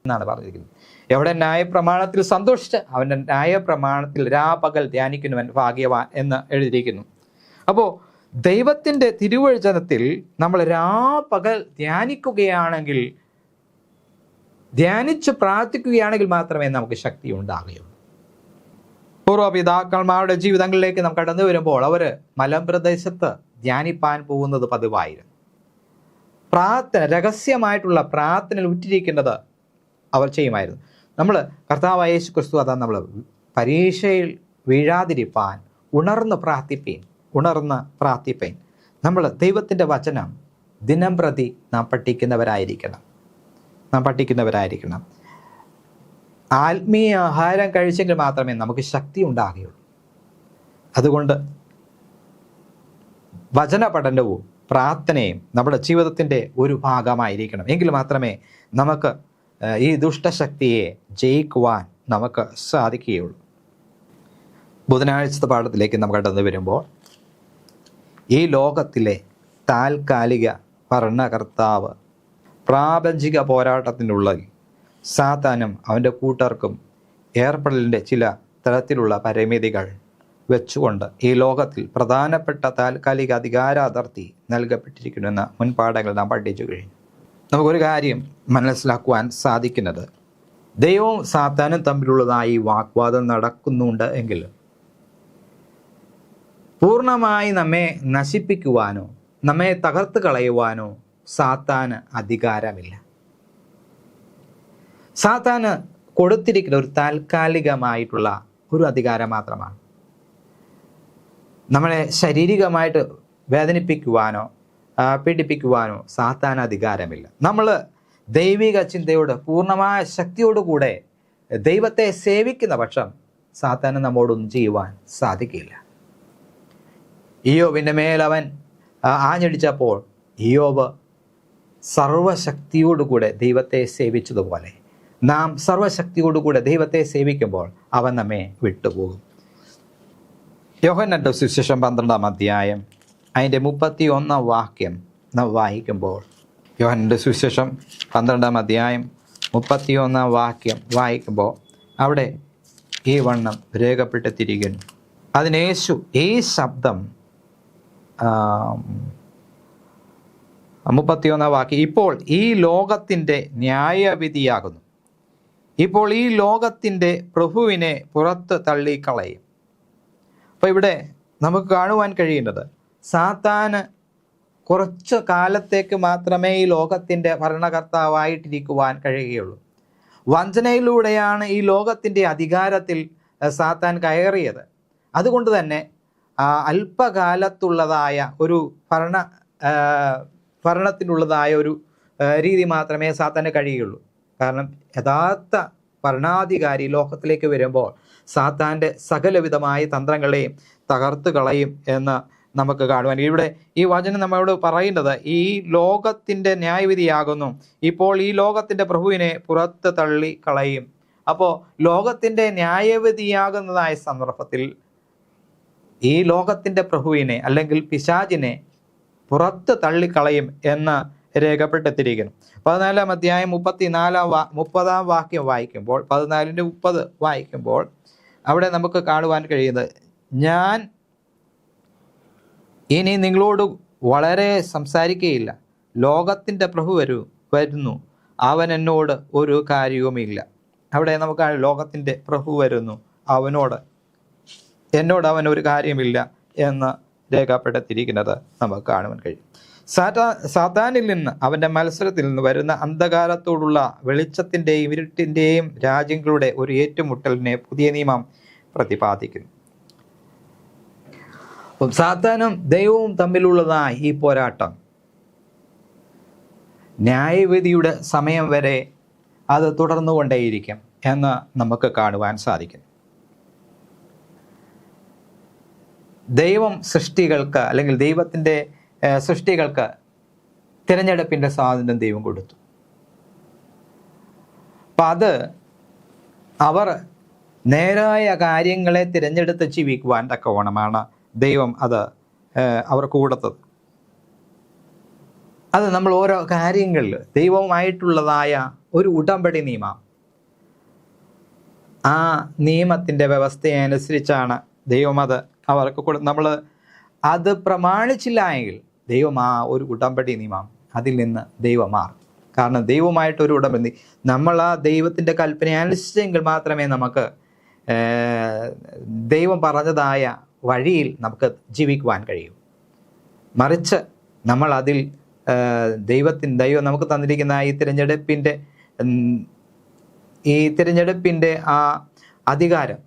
എന്നാണ് പറഞ്ഞിരിക്കുന്നത്. എവിടെ ന്യായപ്രമാണത്തിൽ സന്തോഷിച്ച് അവൻ്റെ ന്യായപ്രമാണത്തിൽ രാപകൽ ധ്യാനിക്കുന്നവൻ ഭാഗ്യവാൻ എന്ന് എഴുതിയിരിക്കുന്നു. അപ്പോൾ ദൈവത്തിൻ്റെ തിരുവചനത്തിൽ നമ്മൾ രാപകൽ ധ്യാനിക്കുകയാണെങ്കിൽ, ധ്യാനിച്ച് പ്രാർത്ഥിക്കുകയാണെങ്കിൽ മാത്രമേ നമുക്ക് ശക്തി ഉണ്ടാകുകയുള്ളൂ. പൂർവ്വപിതാക്കന്മാരുടെ ജീവിതങ്ങളിലേക്ക് നാം കടന്നു വരുമ്പോൾ അവർ മലമ്പ്രദേശത്ത് ധ്യാനിപ്പാൻ പോകുന്നത് പതിവായിരുന്നു. പ്രാർത്ഥന, രഹസ്യമായിട്ടുള്ള പ്രാർത്ഥനയിൽ ഉറ്റിരിക്കുന്നത് അവർ ചെയ്യുമായിരുന്നു. നമ്മൾ കർത്താവായ യേശു ക്രിസ്തു അതാ നമ്മൾ പരീക്ഷയിൽ വീഴാതിരിപ്പാൻ ഉണർന്ന് പ്രാർത്ഥിപ്പേൻ. നമ്മൾ ദൈവത്തിൻ്റെ വചനം ദിനം പ്രതി നാം പഠിക്കുന്നവരായിരിക്കണം. ആത്മീയ ആഹാരം കഴിച്ചെങ്കിൽ മാത്രമേ നമുക്ക് ശക്തി ഉണ്ടാകുകയുള്ളൂ. അതുകൊണ്ട് വചന പഠനവും പ്രാർത്ഥനയും നമ്മുടെ ജീവിതത്തിൻ്റെ ഒരു ഭാഗമായിരിക്കണം. എങ്കിൽ മാത്രമേ നമുക്ക് ഈ ദുഷ്ടശക്തിയെ ജയിക്കുവാൻ നമുക്ക് സാധിക്കുകയുള്ളൂ. ബുധനാഴ്ചത്തെ പാഠത്തിലേക്ക് നാം കടന്നു വരുമ്പോൾ, ഈ ലോകത്തിലെ താൽക്കാലിക ഭരണകർത്താവ് പ്രാപഞ്ചിക പോരാട്ടത്തിനുള്ളിൽ സാത്താനും അവൻ്റെ കൂട്ടർക്കും ഏർപ്പെടലിൻ്റെ ചില തരത്തിലുള്ള പരിമിതികൾ വെച്ചുകൊണ്ട് ഈ ലോകത്തിൽ പ്രധാനപ്പെട്ട താൽക്കാലിക അധികാരാതിർത്തി നൽകപ്പെട്ടിരിക്കുന്നുവെന്ന മുൻപാഠങ്ങൾ നാം പഠിച്ചു കഴിഞ്ഞു. നമുക്കൊരു കാര്യം മനസ്സിലാക്കുവാൻ സാധിക്കുന്നത്, ദൈവവും സാത്താനും തമ്മിലുള്ളതായി വാഗ്വാദം നടക്കുന്നുണ്ട് എങ്കിൽ പൂർണ്ണമായി നമ്മെ നശിപ്പിക്കുവാനോ നമ്മെ തകർത്ത് കളയുവാനോ സാത്താന് അധികാരമില്ല. സാത്താന് കൊടുത്തിരിക്കുന്ന ഒരു താൽക്കാലികമായിട്ടുള്ള ഒരു അധികാരം മാത്രമാണ്. നമ്മളെ ശാരീരികമായിട്ട് വേദനിപ്പിക്കുവാനോ പീഡിപ്പിക്കുവാനോ സാത്താന് അധികാരമില്ല. നമ്മൾ ദൈവിക ചിന്തയോട് പൂർണ്ണമായ ശക്തിയോടുകൂടെ ദൈവത്തെ സേവിക്കുന്ന പക്ഷം സാത്താന് നമ്മോടൊന്നും ചെയ്യുവാൻ സാധിക്കില്ല. ഇയ്യോബിൻ്റെ മേൽ അവൻ ആഞ്ഞടിച്ചപ്പോൾ ഇയ്യോബ് സർവശക്തിയോടുകൂടെ ദൈവത്തെ സേവിച്ചതുപോലെ നാം സർവശക്തിയോടുകൂടെ ദൈവത്തെ സേവിക്കുമ്പോൾ അവൻ നമ്മെ വിട്ടുപോകും. യോഹന്നാന്റെ സുവിശേഷം 12-ാം അധ്യായം അതിൻ്റെ 31-ാം വാക്യം നാം വായിക്കുമ്പോൾ, യോഹന്നാന്റെ സുവിശേഷം 12-ാം അധ്യായം 31-ാം വാക്യം വായിക്കുമ്പോൾ അവിടെ ഈ വണ്ണം രേഖപ്പെടുത്തിയിരിക്കുന്നു. അതിന് യേശു ഈ ശബ്ദം 31-ാം വാക്യം, ഇപ്പോൾ ഈ ലോകത്തിൻ്റെ ന്യായവിധിയാകുന്നു. ഇപ്പോൾ ഈ ലോകത്തിൻ്റെ പ്രഭുവിനെ പുറത്ത് തള്ളിക്കളയും. അപ്പോൾ ഇവിടെ നമുക്ക് കാണുവാൻ കഴിയുന്നത്, സാത്താന് കുറച്ച് കാലത്തേക്ക് മാത്രമേ ഈ ലോകത്തിൻ്റെ ഭരണകർത്താവായിട്ടിരിക്കുവാൻ കഴിയുകയുള്ളൂ. വഞ്ചനയിലൂടെയാണ് ഈ ലോകത്തിൻ്റെ അധികാരത്തിൽ സാത്താൻ കയറിയത്. അതുകൊണ്ട് തന്നെ അല്പകാലത്തുള്ളതായ ഒരു ഭരണത്തിനുള്ളതായ ഒരു രീതി മാത്രമേ സാത്താന് കഴിയുകയുള്ളൂ. കാരണം യഥാർത്ഥ ഭരണാധികാരി ലോകത്തിലേക്ക് വരുമ്പോൾ സാത്താൻ്റെ സകലവിധമായ തന്ത്രങ്ങളെയും തകർത്ത് കളയും എന്ന് നമുക്ക് കാണുവാൻ. ഇവിടെ ഈ വചനം നമ്മളോട് പറയുന്നത്, ഈ ലോകത്തിൻ്റെ ന്യായവിധിയാകുന്നു. ഇപ്പോൾ ഈ ലോകത്തിൻ്റെ പ്രഭുവിനെ പുറത്ത് തള്ളി കളയും. അപ്പോൾ ലോകത്തിൻ്റെ ന്യായവിധിയാകുന്നതായ സന്ദർഭത്തിൽ ഈ ലോകത്തിൻ്റെ പ്രഭുവിനെ അല്ലെങ്കിൽ പിശാചിനെ പുറത്ത് തള്ളിക്കളയും എന്ന് രേഖപ്പെടുത്തിയിരിക്കുന്നു. 14-ാം അധ്യായം 30-ാം വാക്യം വായിക്കുമ്പോൾ, 14-30 വായിക്കുമ്പോൾ അവിടെ നമുക്ക് കാണുവാൻ കഴിയുന്നത്, ഞാൻ ഇനി നിങ്ങളോട് വളരെ സംസാരിക്കുകയില്ല. ലോകത്തിൻ്റെ പ്രഭു വരുന്നു, അവൻ എന്നോട് ഒരു കാര്യവുമില്ല. അവിടെ നമുക്ക് ലോകത്തിൻ്റെ പ്രഭു വരുന്നു, എന്നോട് അവൻ ഒരു കാര്യമില്ല എന്ന് രേഖപ്പെടുത്തിയിരിക്കുന്നത് നമുക്ക് കാണുവാൻ കഴിയും. സാത്താനിൽ നിന്ന്, അവൻ്റെ മത്സരത്തിൽ നിന്ന് വരുന്ന അന്ധകാരത്തോടുള്ള വെളിച്ചത്തിൻ്റെയും ഇരുട്ടിൻ്റെയും രാജ്യങ്ങളുടെ ഒരു ഏറ്റുമുട്ടലിനെ പുതിയ നിയമം പ്രതിപാദിക്കുന്നു. സാത്താനും ദൈവവും തമ്മിലുള്ളതായ ഈ പോരാട്ടം ന്യായവിധിയുടെ സമയം വരെ അത് തുടർന്നുകൊണ്ടേയിരിക്കും എന്ന് നമുക്ക് കാണുവാൻ സാധിക്കും. ദൈവം സൃഷ്ടികൾക്ക്, അല്ലെങ്കിൽ ദൈവത്തിൻ്റെ സൃഷ്ടികൾക്ക് തിരഞ്ഞെടുപ്പിൻ്റെ സ്വാതന്ത്ര്യം ദൈവം കൊടുത്തു. അപ്പം അത് അവർ നേരായ കാര്യങ്ങളെ തിരഞ്ഞെടുത്ത് ജീവിക്കുവാൻ തക്കവണ്ണമാണ് ദൈവം അത് അവർക്ക് കൊടുത്തത്. അത് നമ്മൾ ഓരോ കാര്യങ്ങളിൽ ദൈവവുമായിട്ടുള്ളതായ ഒരു ഉടമ്പടി നിയമം, ആ നിയമത്തിൻ്റെ വ്യവസ്ഥയനുസരിച്ചാണ് ദൈവം അത് അവർക്ക് നമ്മൾ അത് പ്രമാണിച്ചില്ല എങ്കിൽ ദൈവം ആ ഒരു ഉടമ്പടി നിയമം അതിൽ നിന്ന് ദൈവം മാറും. കാരണം ദൈവമായിട്ടൊരു ഉടമ്പടി, നമ്മൾ ആ ദൈവത്തിൻ്റെ കൽപ്പന അനുസരിച്ചെങ്കിൽ മാത്രമേ നമുക്ക് ദൈവം പറഞ്ഞതായ വഴിയിൽ നമുക്ക് ജീവിക്കുവാൻ കഴിയും. മറിച്ച് നമ്മൾ അതിൽ ദൈവം നമുക്ക് തന്നിരിക്കുന്ന ഈ തിരഞ്ഞെടുപ്പിൻ്റെ ആ അധികാരം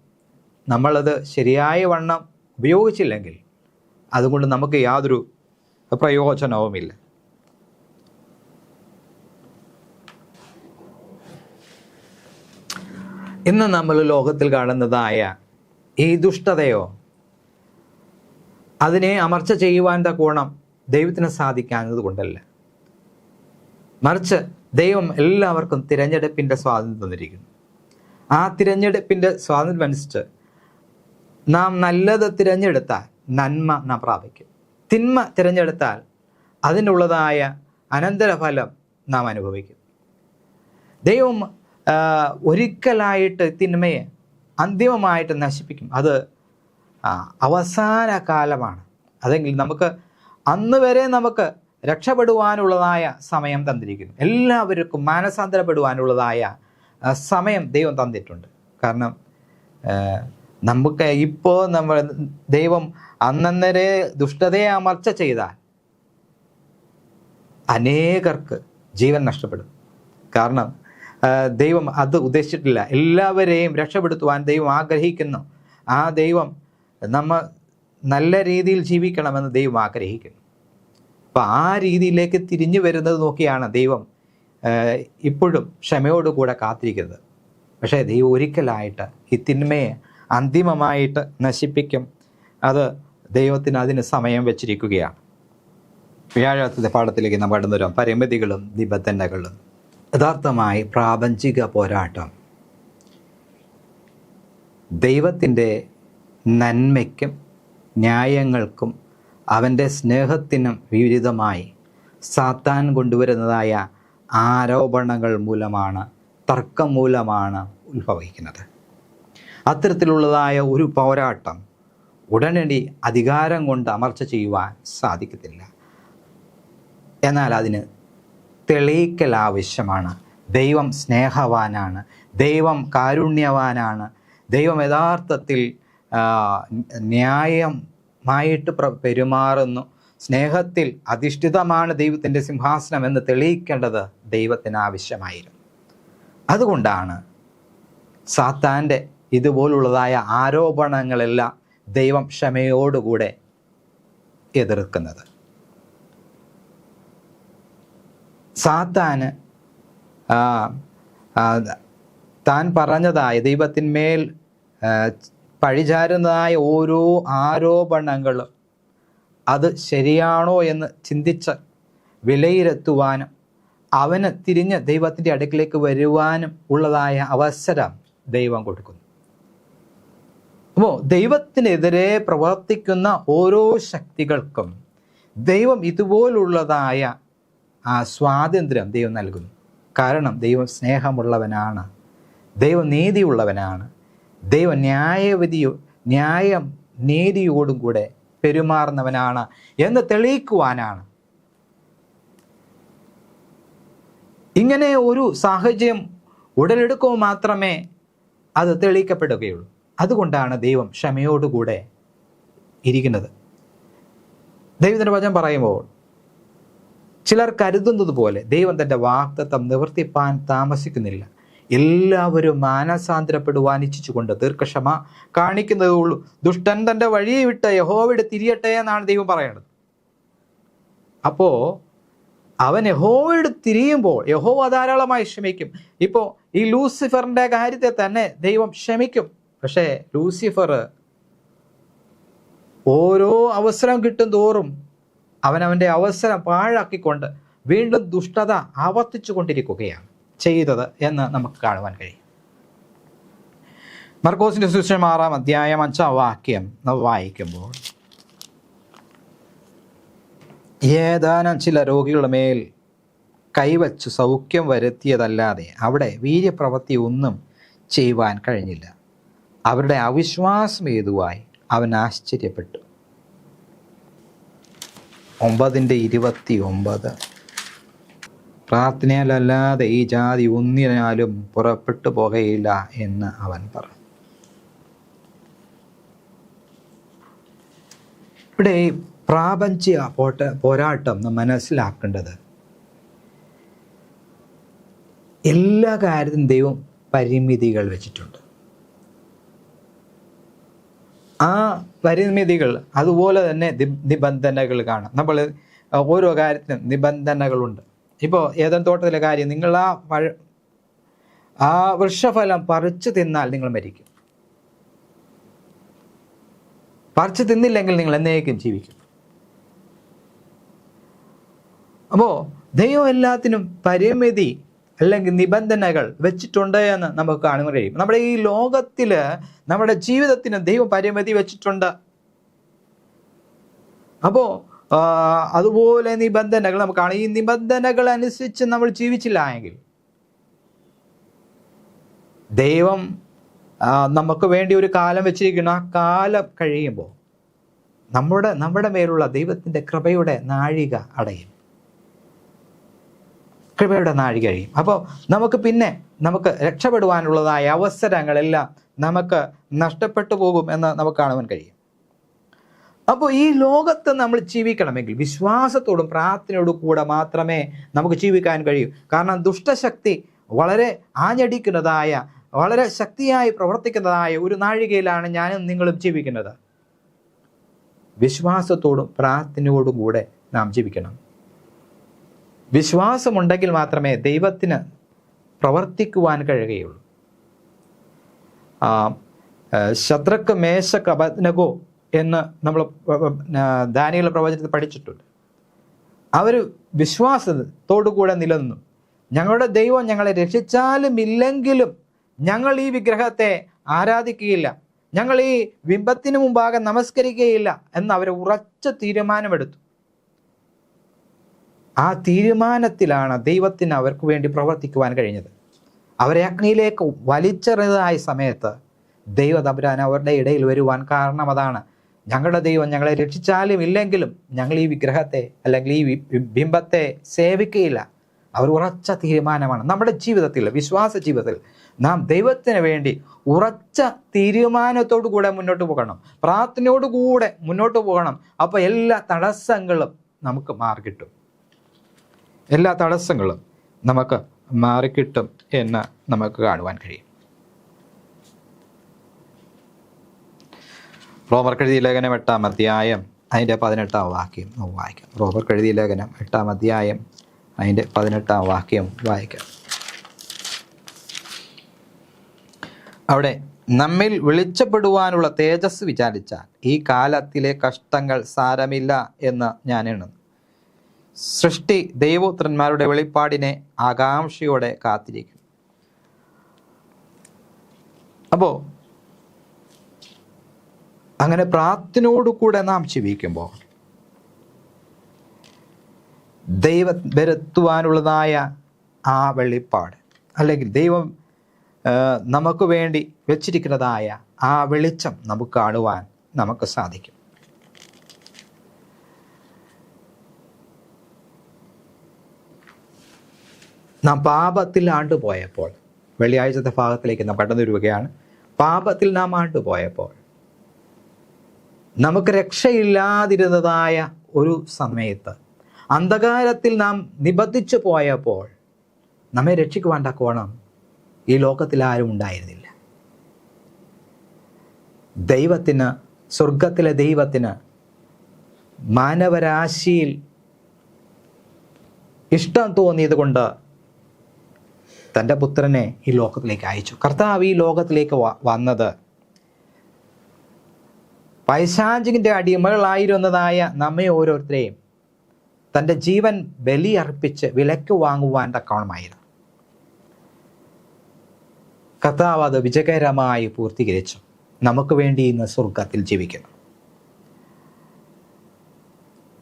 നമ്മളത് ശരിയായ വണ്ണം ഉപയോഗിച്ചില്ലെങ്കിൽ അതുകൊണ്ട് നമുക്ക് യാതൊരു പ്രയോജനവുമില്ല. ഇന്ന് നമ്മൾ ലോകത്തിൽ കാണുന്നതായ ഈ ദുഷ്ടതയോ അതിനെ അമർച്ച ചെയ്യുവാൻ തക്കോണം ദൈവത്തിന് സാധിക്കാഞ്ഞത് കൊണ്ടല്ല, മറിച്ച് ദൈവം എല്ലാവർക്കും തിരഞ്ഞെടുപ്പിൻ്റെ സ്വാതന്ത്ര്യം തന്നിരിക്കുന്നു. ആ തിരഞ്ഞെടുപ്പിൻ്റെ സ്വാതന്ത്ര്യം അനുസരിച്ച് നാം നല്ലത് തിരഞ്ഞെടുത്താൽ നന്മ നാം പ്രാപിക്കും, തിന്മ തിരഞ്ഞെടുത്താൽ അതിനുള്ളതായ അനന്തരഫലം നാം അനുഭവിക്കും. ദൈവം ഒരിക്കലായിട്ട് തിന്മയെ അന്തിമമായിട്ട് നശിപ്പിക്കും. അത് അവസാന കാലമാണ്. അതെങ്കിൽ നമുക്ക് അന്ന് വരെ നമുക്ക് രക്ഷപ്പെടുവാനുള്ളതായ സമയം തന്നിരിക്കുന്നു. എല്ലാവർക്കും മാനസാന്തരപ്പെടുവാനുള്ളതായ സമയം ദൈവം തന്നിട്ടുണ്ട്. കാരണം നമുക്ക് ഇപ്പോൾ ദൈവം അന്നേരെ ദുഷ്ടതയെ അമർച്ച ചെയ്താൽ അനേകർക്ക് ജീവൻ നഷ്ടപ്പെടും. കാരണം ദൈവം അത് ഉദ്ദേശിച്ചിട്ടില്ല. എല്ലാവരെയും രക്ഷപ്പെടുത്തുവാൻ ദൈവം ആഗ്രഹിക്കുന്നു. ആ ദൈവം നമ്മൾ നല്ല രീതിയിൽ ജീവിക്കണമെന്ന് ദൈവം ആഗ്രഹിക്കുന്നു. അപ്പം ആ രീതിയിലേക്ക് തിരിഞ്ഞു വരുന്നത് നോക്കിയാണ് ദൈവം ഇപ്പോഴും ക്ഷമയോടുകൂടെ കാത്തിരിക്കുന്നത്. പക്ഷേ ദൈവം ഒരിക്കലായിട്ട് ഈ തിന്മയെ അന്തിമമായിട്ട് നശിപ്പിക്കും. അത് ദൈവത്തിന് അതിന് സമയം വെച്ചിരിക്കുകയാണ്. വ്യാഴാഴ്ചത്തെ പാഠത്തിലേക്ക് നാം കടന്നു വരാം. പരിമിതികളും നിബന്ധനകളും. യഥാർത്ഥമായി പ്രാപഞ്ചിക പോരാട്ടം ദൈവത്തിൻ്റെ നന്മയ്ക്കും ന്യായങ്ങൾക്കും അവൻ്റെ സ്നേഹത്തിനും വിപരീതമായി സാത്താൻ കൊണ്ടുവരുന്നതായ ആരോപണങ്ങൾ മൂലമാണ്, തർക്കം മൂലമാണ് ഉത്ഭവിക്കുന്നത്. അത്തരത്തിലുള്ളതായ ഒരു പോരാട്ടം ഉടനടി അധികാരം കൊണ്ട് അമർച്ച ചെയ്യുവാൻ സാധിക്കത്തില്ല. എന്നാൽ അതിന് തെളിയിക്കൽ ആവശ്യമാണ്. ദൈവം സ്നേഹവാനാണ്, ദൈവം കാരുണ്യവാനാണ്, ദൈവം യഥാർത്ഥത്തിൽ ന്യായമായിട്ട് പെരുമാറുന്നു, സ്നേഹത്തിൽ അധിഷ്ഠിതമാണ് ദൈവത്തിൻ്റെ സിംഹാസനം എന്ന് തെളിയിക്കേണ്ടത് ദൈവത്തിന് ആവശ്യമായിരുന്നു. അതുകൊണ്ടാണ് സാത്താൻ്റെ ഇതുപോലുള്ളതായ ആരോപണങ്ങളെല്ലാം ദൈവം ക്ഷമയോടുകൂടെ എതിർക്കുന്നത്. സാത്താന് താൻ പറഞ്ഞതായ ദൈവത്തിന്മേൽ പഴിചാരുന്നതായ ഓരോ ആരോപണങ്ങളും അത് ശരിയാണോ എന്ന് ചിന്തിച്ച് വിലയിരുത്തുവാനും അവന് തിരിഞ്ഞ് ദൈവത്തിൻ്റെ അടുക്കിലേക്ക് വരുവാനും ഉള്ളതായ അവസരം ദൈവം കൊടുക്കുന്നു. അപ്പോൾ ദൈവത്തിനെതിരെ പ്രവർത്തിക്കുന്ന ഓരോ ശക്തികൾക്കും ദൈവം ഇതുപോലുള്ളതായ സ്വാതന്ത്ര്യം ദൈവം നൽകുന്നു. കാരണം ദൈവം സ്നേഹമുള്ളവനാണ്, ദൈവം നീതിയുള്ളവനാണ്, ദൈവം ന്യായം നീതിയോടും കൂടെ പെരുമാറുന്നവനാണ് എന്ന് തെളിയിക്കുവാനാണ്. ഇങ്ങനെ ഒരു സാഹചര്യം ഉടലെടുക്കുമ്പോൾ മാത്രമേ അത് തെളിയിക്കപ്പെടുകയുള്ളൂ. അതുകൊണ്ടാണ് ദൈവം ക്ഷമയോടുകൂടെ ഇരിക്കുന്നത്. ദൈവത്തിൻ്റെ വചനം പറയുമ്പോൾ ചിലർ കരുതുന്നത് പോലെ ദൈവം തൻ്റെ വാഗ്ദത്തം നിവർത്തിപ്പാൻ താമസിക്കുന്നില്ല. എല്ലാവരും മാനസാന്തരപ്പെടുവാൻ ഇച്ഛിച്ചുകൊണ്ട് ദീർഘക്ഷമ കാണിക്കുന്നതേ ഉള്ളൂ. ദുഷ്ടൻ തൻ്റെ വഴിയെ വിട്ട് യഹോവയുടെ തിരിയട്ടെ എന്നാണ് ദൈവം പറയുന്നത്. അപ്പോൾ അവൻ യഹോവയോട് തിരിയുമ്പോൾ യഹോവ ധാരാളമായി ക്ഷമിക്കും. ഇപ്പോൾ ഈ ലൂസിഫറിൻ്റെ കാര്യത്തെ തന്നെ ദൈവം ക്ഷമിക്കും. പക്ഷേ ലൂസിഫർ ഓരോ അവസരം കിട്ടും തോറും അവനവൻ്റെ അവസരം പാഴാക്കിക്കൊണ്ട് വീണ്ടും ദുഷ്ടത ആവർത്തിച്ചു കൊണ്ടിരിക്കുകയാണ് ചെയ്തത് എന്ന് നമുക്ക് കാണുവാൻ കഴിയും. മർക്കോസിന്റെ സുവിശേഷം 6-ാം അധ്യായം 5-ാം വാക്യം വായിക്കുമ്പോൾ, ഏതാനും ചില രോഗികളുടെ മേൽ കൈവച്ച് സൗഖ്യം വരുത്തിയതല്ലാതെ അവിടെ വീര്യപ്രവൃത്തി ഒന്നും ചെയ്യുവാൻ കഴിഞ്ഞില്ല. അവരുടെ അവിശ്വാസം ഹേതുവായി അവൻ ആശ്ചര്യപ്പെട്ടു. 9:29 പ്രാർത്ഥനയാലല്ലാതെ ഈ ജാതി ഒന്നിനാലും പുറപ്പെട്ടു പോകയില്ല എന്ന് അവൻ പറഞ്ഞു. ഇവിടെ ഈ പ്രാപഞ്ചിക പോരാട്ടം നാം മനസ്സിലാക്കേണ്ടത്, എല്ലാ കാര്യത്തിനും ദൈവം പരിമിതികൾ വെച്ചിട്ടുണ്ട്. ആ പരിമിതികൾ അതുപോലെ തന്നെ നിബന്ധനകൾ കാണാം. നമ്മൾ ഓരോ കാര്യത്തിനും നിബന്ധനകളുണ്ട്. ഇപ്പോൾ ഏതെങ്കിലും തോട്ടത്തിലെ കാര്യം, നിങ്ങൾ ആ വൃക്ഷഫലം പറിച്ചു തിന്നാൽ നിങ്ങൾ മരിക്കും. പറിച്ചു തിന്നില്ലെങ്കിൽ നിങ്ങൾ എന്നേക്കും ജീവിക്കും. അപ്പോൾ ദൈവം എല്ലാത്തിനും പരിമിതി അല്ലെങ്കിൽ നിബന്ധനകൾ വെച്ചിട്ടുണ്ട് എന്ന് നമുക്ക് കാണുവാൻ കഴിയും. നമ്മുടെ ഈ ലോകത്തിൽ നമ്മുടെ ജീവിതത്തിന് ദൈവം പരിമിതി വെച്ചിട്ടുണ്ട്. അപ്പോൾ അതുപോലെ നിബന്ധനകൾ നമുക്ക് കാണാം. ഈ നിബന്ധനകൾ അനുസരിച്ച് നമ്മൾ ജീവിച്ചില്ല എങ്കിൽ ദൈവം നമുക്ക് വേണ്ടി ഒരു കാലം വെച്ചിരിക്കുന്ന ആ കാലം കഴിയുമ്പോൾ നമ്മുടെ മേലുള്ള ദൈവത്തിൻ്റെ കൃപയുടെ നാഴിക അടയും. കൃപയുടെ നാഴിക കഴിയും. അപ്പോൾ നമുക്ക് രക്ഷപ്പെടുവാനുള്ളതായ അവസരങ്ങളെല്ലാം നമുക്ക് നഷ്ടപ്പെട്ടു പോകും എന്ന് നമുക്ക് കാണുവാൻ കഴിയും. അപ്പോൾ ഈ ലോകത്ത് നമ്മൾ ജീവിക്കണമെങ്കിൽ വിശ്വാസത്തോടും പ്രാർത്ഥനയോടും കൂടെ മാത്രമേ നമുക്ക് ജീവിക്കാൻ കഴിയൂ. കാരണം ദുഷ്ടശക്തി വളരെ ആഞ്ഞടിക്കുന്നതായ, വളരെ ശക്തിയായി പ്രവർത്തിക്കുന്നതായ ഒരു നാഴികയിലാണ് ഞാനും നിങ്ങളും ജീവിക്കുന്നത്. വിശ്വാസത്തോടും പ്രാർത്ഥനയോടും കൂടെ നാം ജീവിക്കണം. വിശ്വാസമുണ്ടെങ്കിൽ മാത്രമേ ദൈവത്തിന് പ്രവർത്തിക്കുവാൻ കഴിയുകയുള്ളൂ. ശദ്രക്ക്, മേശക്ക്, അബദ്നഗോ എന്ന് നമ്മൾ ദാനിയേൽ പ്രവചനത്തിൽ പഠിച്ചിട്ടുണ്ട്. അവർ വിശ്വാസത്തോടു കൂടെ നിലനിന്നു. ഞങ്ങളുടെ ദൈവം ഞങ്ങളെ രക്ഷിച്ചാലും ഇല്ലെങ്കിലും ഞങ്ങൾ ഈ വിഗ്രഹത്തെ ആരാധിക്കുകയില്ല, ഞങ്ങൾ ഈ ബിംബത്തിന് മുമ്പാകെ നമസ്കരിക്കുകയില്ല എന്ന് അവർ ഉറച്ച തീരുമാനമെടുത്തു. ആ തീരുമാനത്തിലാണ് ദൈവത്തിന് അവർക്ക് വേണ്ടി പ്രവർത്തിക്കുവാൻ കഴിഞ്ഞത്. അവരെ അഗ്നിയിലേക്ക് വലിച്ചെറിഞ്ഞതായ സമയത്ത് ദൈവതമ്പുരാൻ അവരുടെ ഇടയിൽ വരുവാൻ കാരണം അതാണ്. ഞങ്ങളുടെ ദൈവം ഞങ്ങളെ രക്ഷിച്ചാലും ഇല്ലെങ്കിലും ഞങ്ങൾ ഈ വിഗ്രഹത്തെ അല്ലെങ്കിൽ ഈ ബിംബത്തെ സേവിക്കുകയില്ല. അവർ ഉറച്ച തീരുമാനമാണ്. നമ്മുടെ ജീവിതത്തിൽ, വിശ്വാസ ജീവിതത്തിൽ നാം ദൈവത്തിന് വേണ്ടി ഉറച്ച തീരുമാനത്തോടു കൂടെ മുന്നോട്ട് പോകണം, പ്രാർത്ഥനയോടുകൂടെ മുന്നോട്ട് പോകണം. അപ്പോൾ എല്ലാ തടസ്സങ്ങളും നമുക്ക് മാറിക്കിട്ടും. എല്ലാ തടസ്സങ്ങളും നമുക്ക് മാറിക്കിട്ടും എന്ന് നമുക്ക് കാണുവാൻ കഴിയും. റോമർക്കെഴുതിയ ലേഖനം 8-ാം അധ്യായം അതിൻ്റെ 18-ാം വാക്യം വായിക്കാം. റോമർക്കെഴുതിയ ലേഖനം 8-ാം അധ്യായം അതിൻ്റെ 18-ാം വാക്യം വായിക്കാം. അവിടെ നമ്മിൽ വിളിച്ചപ്പെടുവാനുള്ള തേജസ് വിചാരിച്ചാൽ ഈ കാലത്തിലെ കഷ്ടങ്ങൾ സാരമില്ല എന്ന് ഞാൻ എണ്ണുന്നു. സൃഷ്ടി ദൈവപുത്രന്മാരുടെ വെളിപ്പാടിനെ ആകാംക്ഷയോടെ കാത്തിരിക്കും. അപ്പോൾ അങ്ങനെ പ്രാർത്ഥനയോടുകൂടെ നാം ജീവിക്കുമ്പോൾ ദൈവം വരുത്തുവാനുള്ളതായ ആ വെളിപ്പാട് അല്ലെങ്കിൽ ദൈവം നമുക്ക് വേണ്ടി വെച്ചിരിക്കുന്നതായ ആ വെളിച്ചം നമുക്ക് കാണുവാൻ നമുക്ക് സാധിക്കും. നാം പാപത്തിൽ ആണ്ടുപോയപ്പോൾ, വെള്ളിയാഴ്ചത്തെ ഭാഗത്തിലേക്ക് നാം കടന്നു വരികയാണ്. പാപത്തിൽ നാം ആണ്ടുപോയപ്പോൾ നമുക്ക് രക്ഷയില്ലാതിരുന്നതായ ഒരു സമയത്ത് അന്ധകാരത്തിൽ നാം നിബന്ധിച്ചു പോയപ്പോൾ നമ്മെ രക്ഷിക്കുവാൻ തക്കവണ്ണം ഈ ലോകത്തിൽ ആരും ഉണ്ടായിരുന്നില്ല. ദൈവത്തിന്, സ്വർഗത്തിലെ ദൈവത്തിന് മാനവരാശിയിൽ ഇഷ്ടം തോന്നിയത് കൊണ്ട് തൻ്റെ പുത്രനെ ഈ ലോകത്തിലേക്ക് അയച്ചു. കർത്താവ് ഈ ലോകത്തിലേക്ക് വന്നത് പൈശാചികന്റെ അടിമകളായിരുന്നതായ നമ്മെ ഓരോരുത്തരെയും തൻ്റെ ജീവൻ ബലിയർപ്പിച്ച് വിലക്ക് വാങ്ങുവാൻ തക്കവണ്ണമായിരുന്നു. കർത്താവ് അത് വിജയകരമായി പൂർത്തീകരിച്ചു. നമുക്ക് വേണ്ടി ഇന്ന് സ്വർഗത്തിൽ ജീവിക്കുന്നു.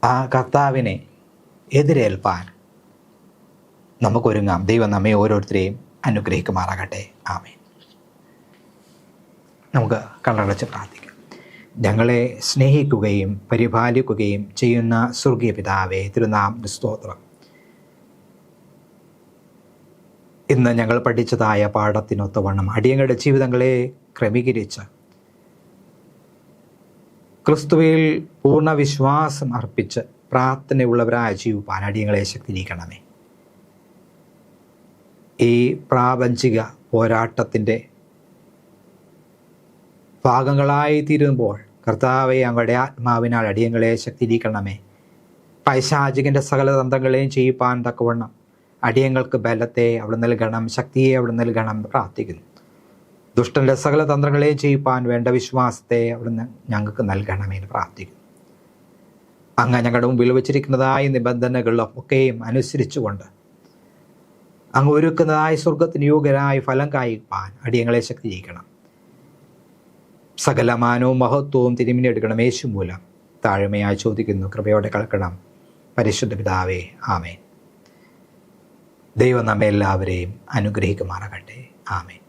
ആ കർത്താവിനെ എതിരേൽപ്പാൻ നമുക്കൊരുങ്ങാം. ദൈവം നമ്മെ ഓരോരുത്തരെയും അനുഗ്രഹിക്കുമാറാകട്ടെ. ആമേൻ. നമുക്ക് കണ്ണടച്ച് പ്രാർത്ഥിക്കാം. ഞങ്ങളെ സ്നേഹിക്കുകയും പരിപാലിക്കുകയും ചെയ്യുന്ന സ്വർഗീയ പിതാവേ, തിരുനാമത്തിന് സ്തോത്രം. ഇന്ന് ഞങ്ങൾ പഠിച്ചതായ പാഠത്തിനൊത്തവണ്ണം അടിയങ്ങളുടെ ജീവിതങ്ങളെ ക്രമീകരിച്ച് ക്രിസ്തുവിൽ പൂർണ്ണ വിശ്വാസം അർപ്പിച്ച് പ്രാർത്ഥനയുള്ളവരായി ജീവിപ്പാൻ അടിയങ്ങളെ ശക്തീകരിക്കണമേ. ഈ പ്രാപഞ്ചിക പോരാട്ടത്തിൻ്റെ ഭാഗങ്ങളായി തീരുമ്പോൾ കർത്താവെ, അങ്ങയുടെ ആത്മാവിനാൽ അടിയങ്ങളെ ശക്തീകരിക്കണമേ. പൈശാചികൻ്റെ സകല തന്ത്രങ്ങളെയും ചെയ്യിപ്പാൻ തക്കവണ്ണം അടിയങ്ങൾക്ക് ബലത്തെ അവിടെ നൽകണം, ശക്തിയെ അവിടെ നൽകണം പ്രാർത്ഥിക്കുന്നു. ദുഷ്ടൻ്റെ സകല തന്ത്രങ്ങളെയും ചെയ്യിപ്പാൻ വേണ്ട വിശ്വാസത്തെ അവിടുന്ന് ഞങ്ങൾക്ക് നൽകണമെന്ന് പ്രാർത്ഥിക്കുന്നു. അങ്ങ് ഞങ്ങളുടെ മുമ്പിൽ വച്ചിരിക്കുന്നതായ നിബന്ധനകളിലും ഒക്കെയും അനുസരിച്ചുകൊണ്ട് അങ്ങ് ഒരുക്കുന്നതായ സ്വർഗത്തിന് യോഗ്യരായ ഫലം കായ്പാൻ അടിയങ്ങളെ ശക്തീകരിക്കണം. സകലമാനവും മഹത്വവും തിരുമിനെടുക്കണം. യേശു മൂലം താഴ്മയായി ചോദിക്കുന്നു. കൃപയോടെ കേൾക്കണം. പരിശുദ്ധ പിതാവേ, ആമേൻ. ദൈവം നമ്മെ എല്ലാവരെയും അനുഗ്രഹിക്കുമാറാകട്ടെ. ആമേൻ.